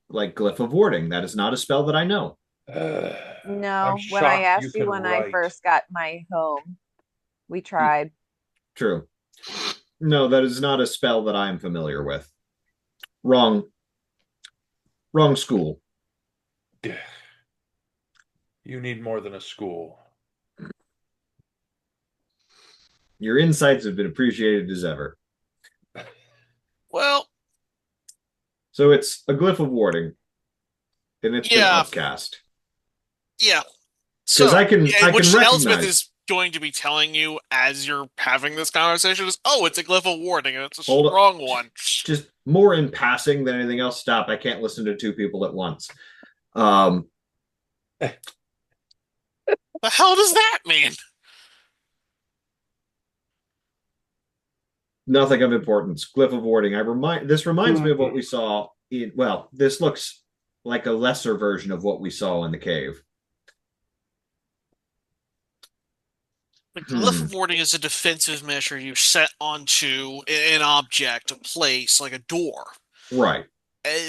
Speaker 1: like glyph of warding. That is not a spell that I know.
Speaker 2: I'm
Speaker 7: No, when I
Speaker 2: shocked you
Speaker 7: asked you
Speaker 2: can
Speaker 7: when I
Speaker 2: write.
Speaker 7: first got my home, we tried.
Speaker 1: True. No, that is not a spell that I'm familiar with. Wrong. Wrong school.
Speaker 2: You need more than a school.
Speaker 1: Your insights have been appreciated as ever.
Speaker 5: Well,
Speaker 1: So it's a glyph of warding, and it's been
Speaker 5: yeah,
Speaker 1: upcast.
Speaker 5: yeah.
Speaker 1: Because
Speaker 5: So,
Speaker 1: I can
Speaker 5: which Elspeth
Speaker 1: recognize.
Speaker 5: is going to be telling you as you're having this conversation is, oh, it's a glyph of warding, and it's a
Speaker 1: Hold up,
Speaker 5: strong one.
Speaker 1: just more in passing than anything else. Stop! I can't listen to two people at once. Um,
Speaker 5: The hell does that mean?
Speaker 1: Nothing of importance. Glyph of warding. This reminds me of what
Speaker 4: Hmm.
Speaker 1: we saw in. Well, this looks like a lesser version of what we saw in the cave.
Speaker 5: The glyph
Speaker 1: Hmm.
Speaker 5: of warding is a defensive measure you set onto an object, a place, like a door,
Speaker 1: Right.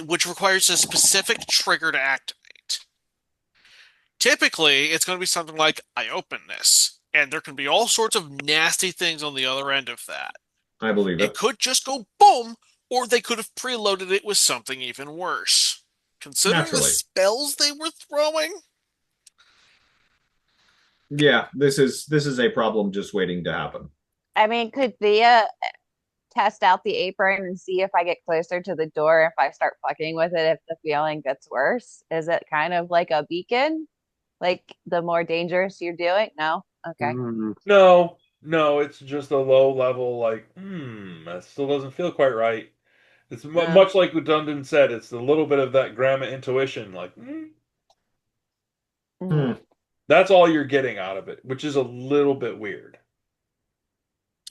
Speaker 5: which requires a specific trigger to activate. Typically, it's going to be something like, I open this, and there can be all sorts of nasty things on the other end of that.
Speaker 1: I believe
Speaker 5: It
Speaker 1: it.
Speaker 5: could just go boom, or they could have preloaded it with something even worse. Considering the
Speaker 1: Naturally.
Speaker 5: spells they were throwing,
Speaker 1: Yeah, this is a problem just waiting to happen.
Speaker 7: I mean, could Thea test out the apron and see if I get closer to the door, if I start fucking with it, if the feeling gets worse? Is it kind of like a beacon? Like the more dangerous you're doing? No? Okay.
Speaker 4: Hmm.
Speaker 2: No, it's just a low level, like, that still doesn't feel quite right. It's
Speaker 7: Uh,
Speaker 2: much like what Dundon said, it's a little bit of that grandma intuition, like,
Speaker 1: Hmm.
Speaker 7: mhm.
Speaker 2: that's all you're getting out of it, which is a little bit weird.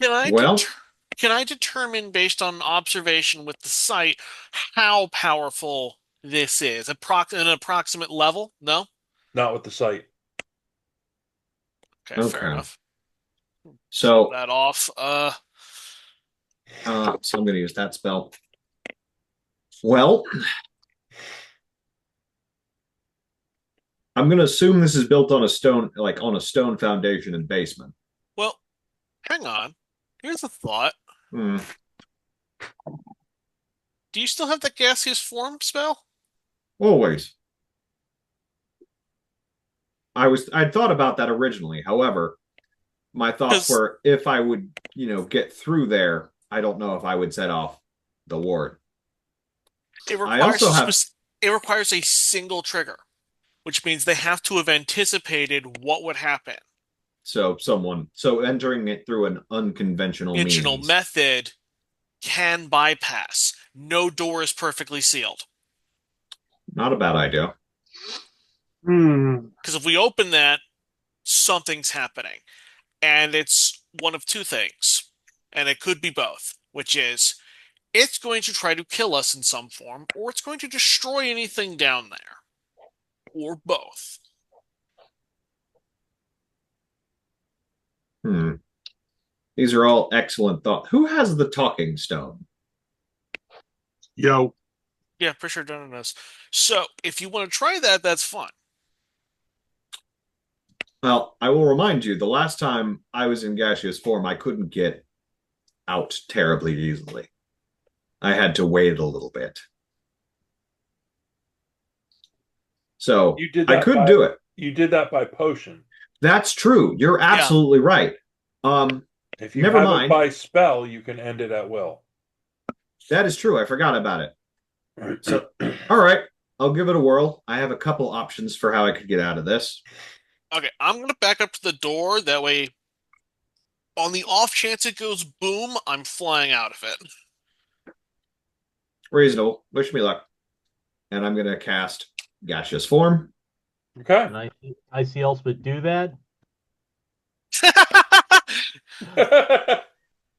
Speaker 5: can I
Speaker 1: Well,
Speaker 5: deter can I determine based on observation with the site how powerful this is? An approximate level? No?
Speaker 2: Not with the sight.
Speaker 5: Okay, fair
Speaker 1: okay.
Speaker 5: enough. Shut
Speaker 1: So,
Speaker 5: that off.
Speaker 1: so I'm going to use that spell. Well, I'm going to assume this is built on a stone, like on a stone foundation and basement.
Speaker 5: Well, hang on. Here's a thought.
Speaker 1: Hmm.
Speaker 5: Do you still have the gaseous form spell?
Speaker 1: Always. I'd thought about that originally. However, my thoughts
Speaker 5: Because
Speaker 1: were if I would, get through there, I don't know if I would set off the ward.
Speaker 5: it
Speaker 1: I
Speaker 5: requires
Speaker 1: also have
Speaker 5: it requires a single trigger, which means they have to have anticipated what would happen.
Speaker 1: so entering it through an unconventional
Speaker 5: Conventional
Speaker 1: means.
Speaker 5: method can bypass. No door is perfectly sealed.
Speaker 1: Not a bad idea.
Speaker 4: Hmm.
Speaker 5: Because if we open that, something's happening. And it's one of two things. And it could be both, which is it's going to try to kill us in some form, or it's going to destroy anything down there, or both.
Speaker 1: These are all excellent thoughts. Who has the talking stone?
Speaker 4: Yo,
Speaker 5: Yeah, pretty sure done this. So if you want to try that, that's fun.
Speaker 1: Well, I will remind you, the last time I was in gaseous form, I couldn't get out terribly easily. I had to wait a little bit. So
Speaker 2: You did
Speaker 1: I
Speaker 2: that
Speaker 1: could
Speaker 2: by
Speaker 1: do it.
Speaker 2: you did that by potion.
Speaker 1: That's true. You're absolutely right.
Speaker 2: If you
Speaker 1: Never
Speaker 2: have it
Speaker 1: mind.
Speaker 2: by spell, you can end it at will.
Speaker 1: That is true. I forgot about it. So, all right, I'll give it a whirl. I have a couple options for how I could get out of this.
Speaker 5: Okay, I'm going to back up to the door. That way, on the off chance it goes boom, I'm flying out of it.
Speaker 1: Reasonable. Wish me luck. And I'm going to cast gaseous form.
Speaker 2: Okay.
Speaker 3: And I see Elspeth do that.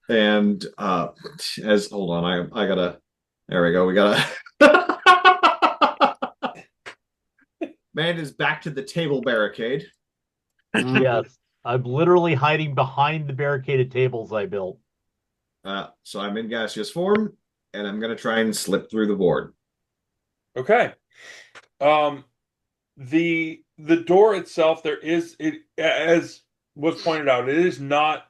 Speaker 1: And as hold on, I gotta. There we go. We gotta. Man is back to the table barricade.
Speaker 3: Yes, I'm literally hiding behind the barricaded tables I built.
Speaker 1: So I'm in gaseous form, and I'm gonna try and slip through the board.
Speaker 2: Okay. The door itself, there is it as was pointed out, it is not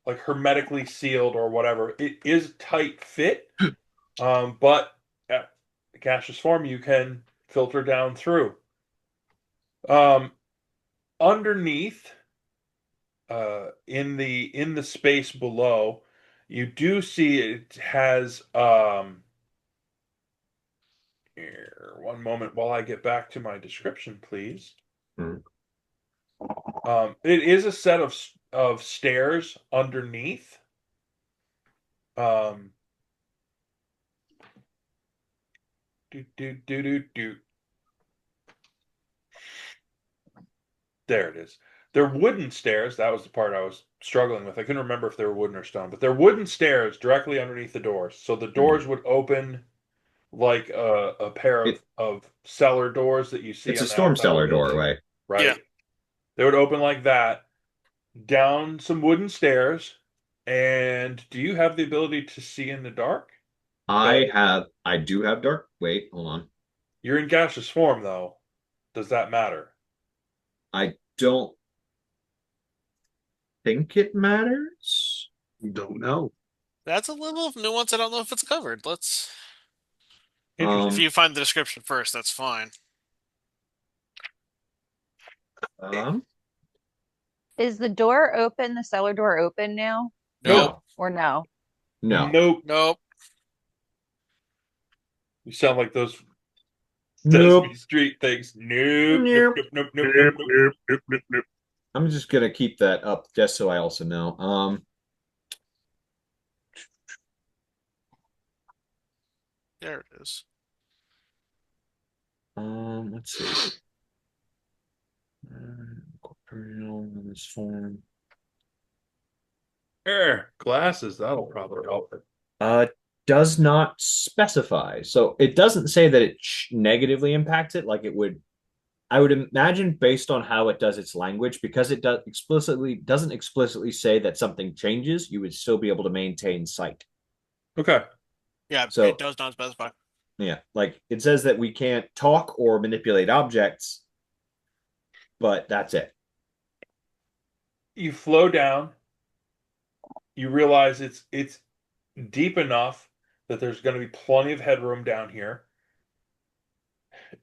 Speaker 2: like hermetically sealed or whatever. It is tight fit. But at gaseous form you can filter down through. Um Underneath in the space below, you do see it has here, one moment while I get back to my description, please.
Speaker 1: Mhm.
Speaker 2: It is a set of stairs underneath. Um, do do do do do. There it is. They're wooden stairs. That was the part I was struggling with. I couldn't remember if they were wooden or stone, but they're wooden stairs directly underneath the doors. So the doors would open like a pair
Speaker 1: It,
Speaker 2: of cellar doors that you see
Speaker 1: it's
Speaker 2: on
Speaker 1: a
Speaker 2: the
Speaker 1: storm
Speaker 2: outside of a
Speaker 1: cellar
Speaker 2: building,
Speaker 1: doorway.
Speaker 2: right?
Speaker 5: Yeah.
Speaker 2: They would open like that, down some wooden stairs. And do you have the ability to see in the dark?
Speaker 1: I do have dark. Wait, hold on.
Speaker 2: You're in gaseous form, though. Does that matter?
Speaker 1: I don't think it matters.
Speaker 4: don't know.
Speaker 5: That's a little nuance. I don't know if it's covered. Let's.
Speaker 2: Interesting.
Speaker 5: If you find the description first, that's fine.
Speaker 1: Um,
Speaker 7: Is the door open, the cellar door open now?
Speaker 5: Nope.
Speaker 7: Or no?
Speaker 1: no,
Speaker 2: Nope.
Speaker 5: Nope.
Speaker 2: You sound like those
Speaker 1: nope,
Speaker 2: Sesame Street things. Nope. Nope.
Speaker 1: nope.
Speaker 2: Nope. Nope. Nope. Nope. Nope.
Speaker 1: I'm just gonna keep that up just so I also know.
Speaker 5: There it is.
Speaker 1: Let's see. Corporeal in this form.
Speaker 2: Glasses. That'll probably help it.
Speaker 1: Does not specify. So it doesn't say that it negatively impacts it like it would. I would imagine based on how it does its language, because it doesn't explicitly say that something changes, you would still be able to maintain sight.
Speaker 2: Okay.
Speaker 5: Yeah,
Speaker 1: So
Speaker 5: it does not specify.
Speaker 1: yeah, like it says that we can't talk or manipulate objects, but that's it.
Speaker 2: You flow down. You realize it's deep enough that there's going to be plenty of headroom down here.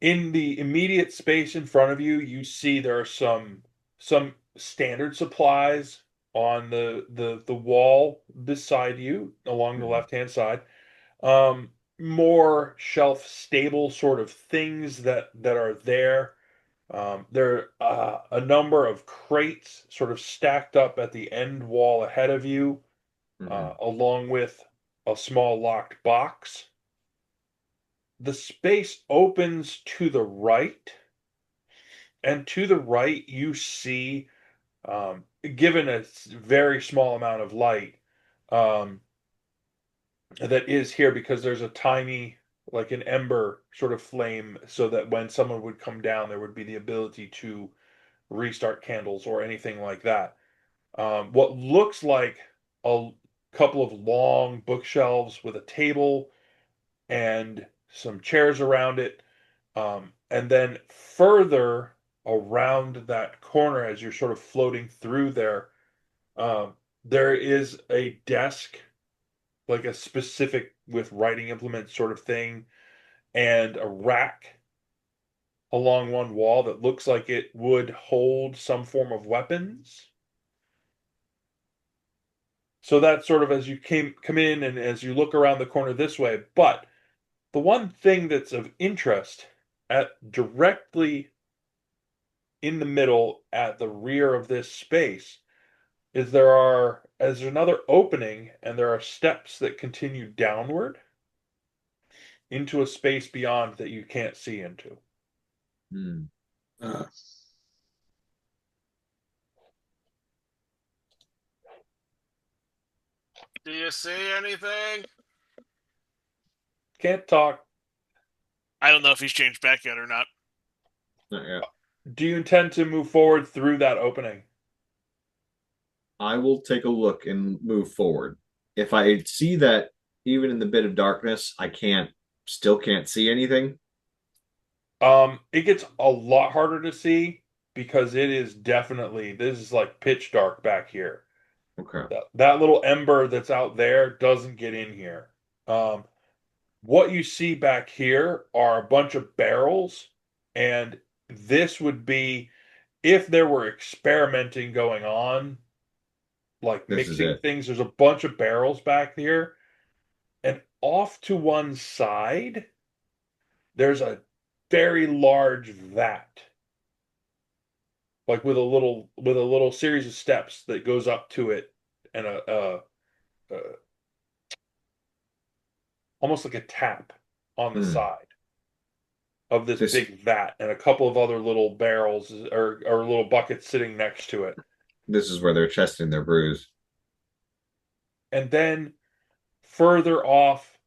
Speaker 2: In the immediate space in front of you, you see there are some standard supplies on the wall beside you along the
Speaker 1: Mhm.
Speaker 2: left-hand side. More shelf stable sort of things that are there. There are a number of crates sort of stacked up at the end wall ahead of you, along with a small locked box. The space opens to the right, and to the right, you see, given a very small amount of light, um, that is here because there's a tiny, like an ember sort of flame, so that when someone would come down, there would be the ability to restart candles or anything like that. What looks like a couple of long bookshelves with a table and some chairs around it. And then further around that corner, as you're sort of floating through there, there is a desk, like a specific with writing implements sort of thing, and a rack along one wall that looks like it would hold some form of weapons. So that's sort of as you come in and as you look around the corner this way. But the one thing that's of interest at directly in the middle at the rear of this space is there's another opening and there are steps that continue downward into a space beyond that you can't see into.
Speaker 1: Hmm.
Speaker 4: Uh,
Speaker 5: Do you see anything?
Speaker 2: Can't talk.
Speaker 5: I don't know if he's changed back yet or not.
Speaker 1: Not yet.
Speaker 2: Do you intend to move forward through that opening?
Speaker 1: I will take a look and move forward. If I see that even in the bit of darkness, I still can't see anything.
Speaker 2: It gets a lot harder to see because this is like pitch dark back here.
Speaker 1: Okay.
Speaker 2: That little ember that's out there doesn't get in here. What you see back here are a bunch of barrels, and this would be if there were experimenting going on, like
Speaker 1: This is
Speaker 2: mixing
Speaker 1: it.
Speaker 2: things. There's a bunch of barrels back here, and off to one side, there's a very large vat, like with a little series of steps that goes up to it, and a almost like a tap on the
Speaker 1: Hmm.
Speaker 2: side of this
Speaker 1: This
Speaker 2: big vat, and a couple of other little barrels or little buckets sitting next to it.
Speaker 1: this is where they're testing their brews.
Speaker 2: And then further off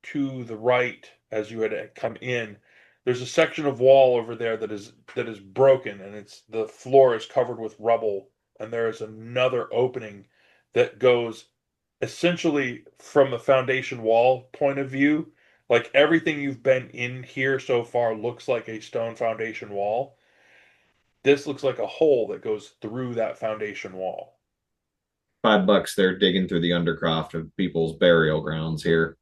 Speaker 2: to the right, as you had come in, there's a section of wall over there that is broken, and the floor is covered with rubble, and there is another opening that goes essentially from the foundation wall point of view. Like everything you've been in here so far looks like a stone foundation wall. This looks like a hole that goes through that foundation wall.
Speaker 1: $5, they're digging through the undercroft of people's burial grounds here.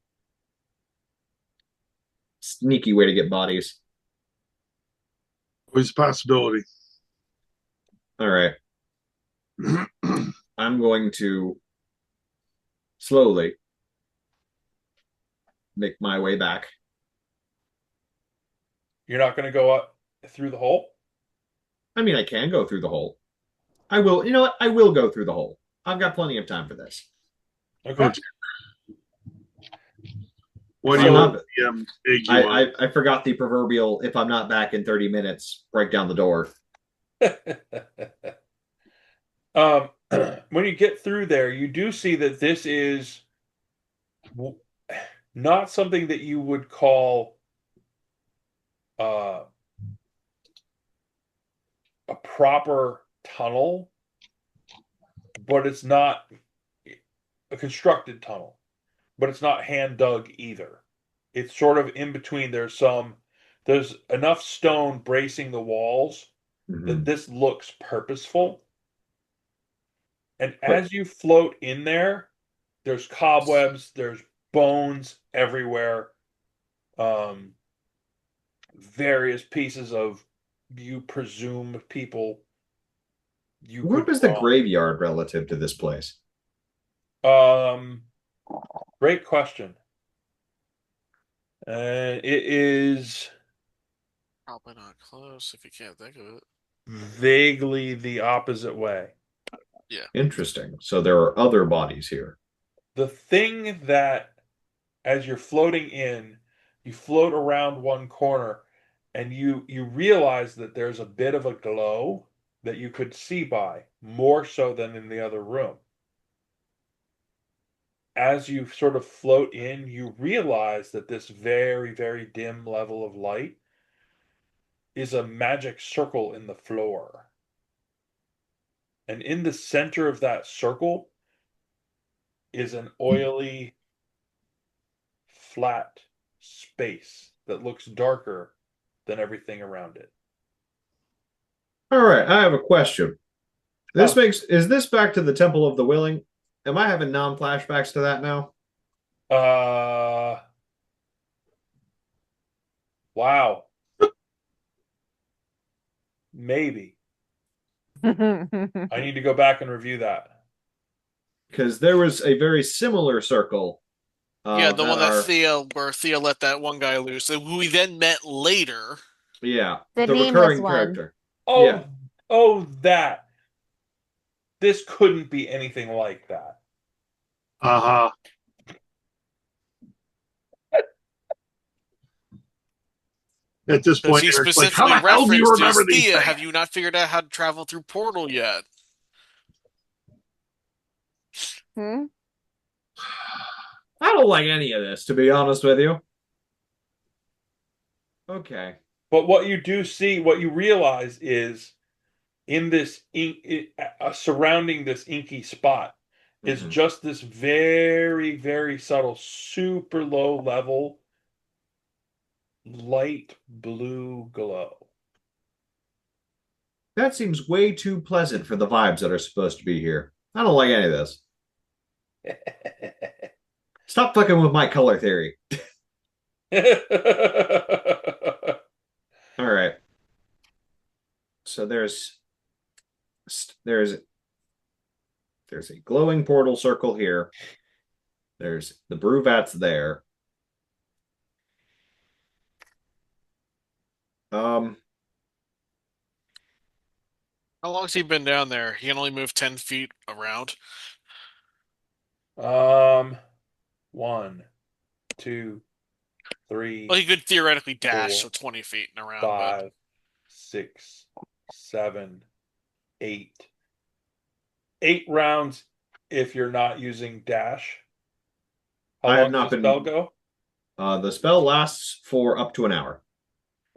Speaker 1: Sneaky way to get bodies.
Speaker 4: always a possibility.
Speaker 1: All right. I'm going to slowly make my way back.
Speaker 2: You're not going to go up through the hole?
Speaker 1: I mean, I can go through the hole. I will. You know what? I will go through the hole. I've got plenty of time for this.
Speaker 2: Okay.
Speaker 4: What do
Speaker 1: I'm
Speaker 4: you
Speaker 1: not-
Speaker 4: want the egg you want?
Speaker 1: I forgot the proverbial, if I'm not back in 30 minutes, break down the door.
Speaker 2: When you get through there, you do see that this is not something that you would call a proper tunnel, but it's not a constructed tunnel, but it's not hand dug either. It's sort of in between. There's enough stone bracing the walls that
Speaker 1: Mhm.
Speaker 2: this looks purposeful. And
Speaker 1: But
Speaker 2: as you float in there, there's cobwebs, there's bones everywhere, um, various pieces of, you presume, people you
Speaker 1: where
Speaker 2: could
Speaker 1: was the
Speaker 2: draw.
Speaker 1: graveyard relative to this place?
Speaker 2: Um, Great question. It is
Speaker 5: Probably not close if you can't think of it.
Speaker 2: vaguely the opposite way.
Speaker 1: Interesting. So there are other bodies here.
Speaker 2: The thing that, as you're floating in, you float around one corner, and you realize that there's a bit of a glow that you could see by, more so than in the other room. as you sort of float in, you realize that this very, very dim level of light is a magic circle in the floor. And in the center of that circle is an oily, flat space that looks darker than everything around it.
Speaker 1: All right, I have a question. This
Speaker 2: Oh.
Speaker 1: is this back to the Temple of the Willing? Am I having non-flashbacks to that now?
Speaker 2: Wow. Maybe. I need to go back and review that.
Speaker 1: Because there was a very similar circle.
Speaker 5: Yeah, the one that
Speaker 1: are,
Speaker 5: where Thea let that one guy loose, who we then met later.
Speaker 1: yeah,
Speaker 7: The
Speaker 1: the
Speaker 7: nameless
Speaker 1: recurring
Speaker 7: one.
Speaker 1: character.
Speaker 2: Oh,
Speaker 1: Yeah.
Speaker 2: oh, that. This couldn't be anything like that.
Speaker 4: Uh-huh. At this
Speaker 5: Because
Speaker 4: point,
Speaker 5: he
Speaker 4: Eric's like, how
Speaker 5: specifically
Speaker 4: the hell do you
Speaker 5: referenced
Speaker 4: remember
Speaker 5: is
Speaker 4: these
Speaker 5: Thea,
Speaker 4: things?
Speaker 5: have you not figured out how to travel through portal yet?
Speaker 7: Hmm?
Speaker 1: I don't like any of this, to be honest with you. Okay.
Speaker 2: But what you do see, what you realize is in this surrounding this inky spot is
Speaker 1: Mhm.
Speaker 2: just this very, very subtle, super low level light blue glow.
Speaker 1: That seems way too pleasant for the vibes that are supposed to be here. I don't like any of this. Stop fucking with my color theory. All right. So there's a glowing portal circle here. There's the brew vats there. Um,
Speaker 5: How long's he been down there? He can only move 10 feet around.
Speaker 2: 1, 2, 3,
Speaker 5: Well, he could theoretically dash,
Speaker 2: 4,
Speaker 5: so 20 feet and around, but
Speaker 2: 5, 6, 7, 8. 8 rounds if you're not using dash. How
Speaker 1: I have
Speaker 2: long
Speaker 1: not
Speaker 2: does the spell
Speaker 1: been.
Speaker 2: go?
Speaker 1: The spell lasts for up to an hour.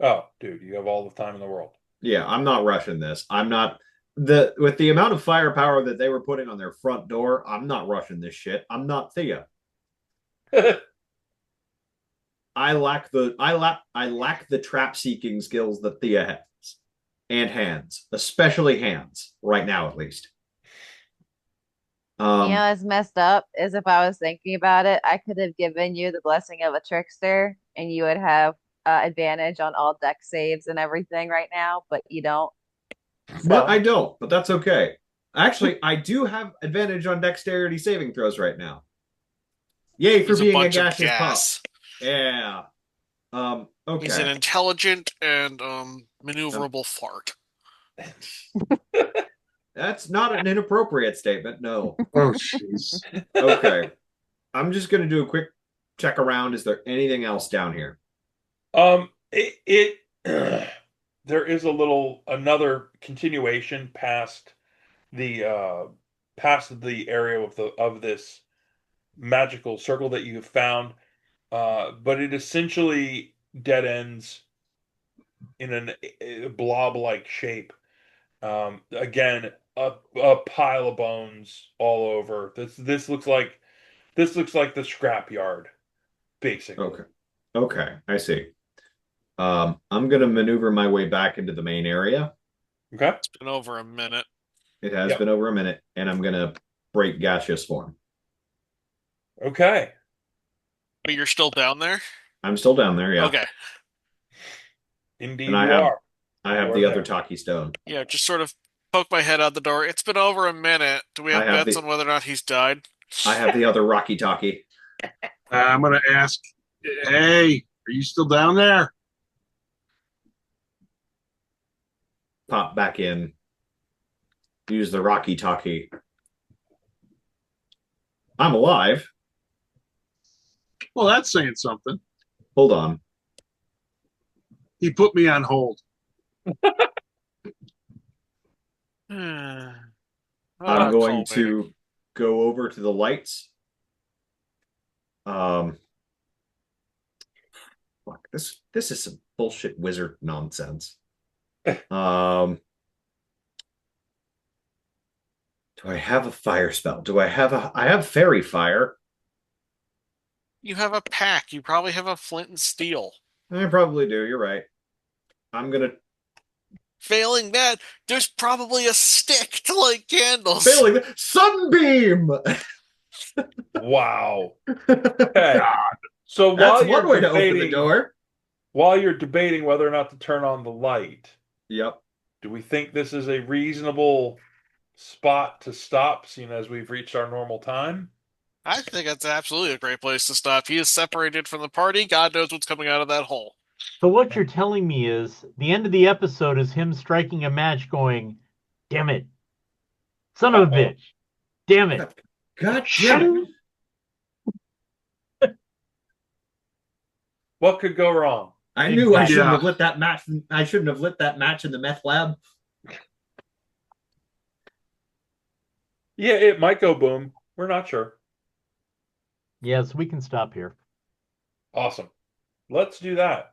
Speaker 2: Oh, dude, you have all the time in the world.
Speaker 1: Yeah, I'm not rushing this. I'm not with the amount of firepower that they were putting on their front door. I'm not rushing this shit. I'm not Thea. I lack the trap seeking skills that Thea has, and hands, especially hands, right now at least.
Speaker 7: What's messed up is if I was thinking about it, I could have given you the blessing of a trickster and you would have advantage on all deck saves and everything right now, but you don't.
Speaker 1: But I
Speaker 7: So,
Speaker 1: don't. But that's okay. Actually, I do have advantage on dexterity saving throws right now. Yay for
Speaker 5: he's a
Speaker 1: being a
Speaker 5: bunch of
Speaker 1: gaseous pup.
Speaker 5: gas.
Speaker 1: Yeah.
Speaker 5: He's an
Speaker 1: Okay.
Speaker 5: intelligent and maneuverable fart.
Speaker 1: That's not an inappropriate statement. No.
Speaker 4: Oh, jeez.
Speaker 1: Okay. I'm just gonna do a quick check around. Is there anything else down here?
Speaker 2: It there is another continuation past the area of this magical circle that you have found, but it essentially dead ends in a blob-like shape. Again, a pile of bones all over. This looks like the scrapyard, basically.
Speaker 1: Okay. Okay, I see. I'm gonna maneuver my way back into the main area.
Speaker 2: Okay.
Speaker 5: It's been over a minute.
Speaker 1: It has
Speaker 2: Yep.
Speaker 1: been over a minute, and I'm gonna break gaseous form.
Speaker 2: Okay.
Speaker 5: But you're still down there?
Speaker 1: I'm still down there, yeah.
Speaker 5: Okay.
Speaker 2: Indeed,
Speaker 1: And
Speaker 2: you are.
Speaker 1: I
Speaker 2: You
Speaker 1: have
Speaker 2: are
Speaker 1: the
Speaker 2: there.
Speaker 1: other Taki stone.
Speaker 5: Yeah, just sort of poke my head out the door. It's been over a minute. Do we
Speaker 1: I
Speaker 5: have
Speaker 1: have
Speaker 5: bets
Speaker 1: the-
Speaker 5: on whether or not he's died?
Speaker 1: I have the other Rocky Taki.
Speaker 4: I'm going to ask, hey, are you still down there?
Speaker 1: Pop back in. Use the Rocky Taki. I'm alive.
Speaker 4: Well, that's saying something.
Speaker 1: Hold on.
Speaker 4: He put me on hold.
Speaker 1: I'm going to go over to the lights Um, fuck, this is some bullshit wizard nonsense. Um, do I have a fire spell? Do I have I have fairy fire.
Speaker 5: You have a pack. You probably have a flint and steel.
Speaker 1: I probably do. You're right. I'm gonna
Speaker 5: Failing that, there's probably a stick to light candles.
Speaker 1: failing the sunbeam.
Speaker 2: Wow. Okay. So
Speaker 1: That's one way to open the door.
Speaker 2: while you're debating whether or not to turn on the light,
Speaker 1: Yep.
Speaker 2: do we think this is a reasonable spot to stop, seeing as we've reached our normal time?
Speaker 5: I think that's absolutely a great place to stop. He is separated from the party. God knows what's coming out of that hole.
Speaker 3: So what you're telling me is the end of the episode is him striking a match going, damn it. Son of a bitch. Damn it.
Speaker 1: God damn it.
Speaker 2: What could go wrong?
Speaker 1: I knew I
Speaker 3: Exactly.
Speaker 1: shouldn't have lit that match. I shouldn't have lit that match in the meth lab.
Speaker 2: Yeah, it might go boom. We're not sure.
Speaker 3: Yes, we can stop here.
Speaker 2: Awesome. Let's do that.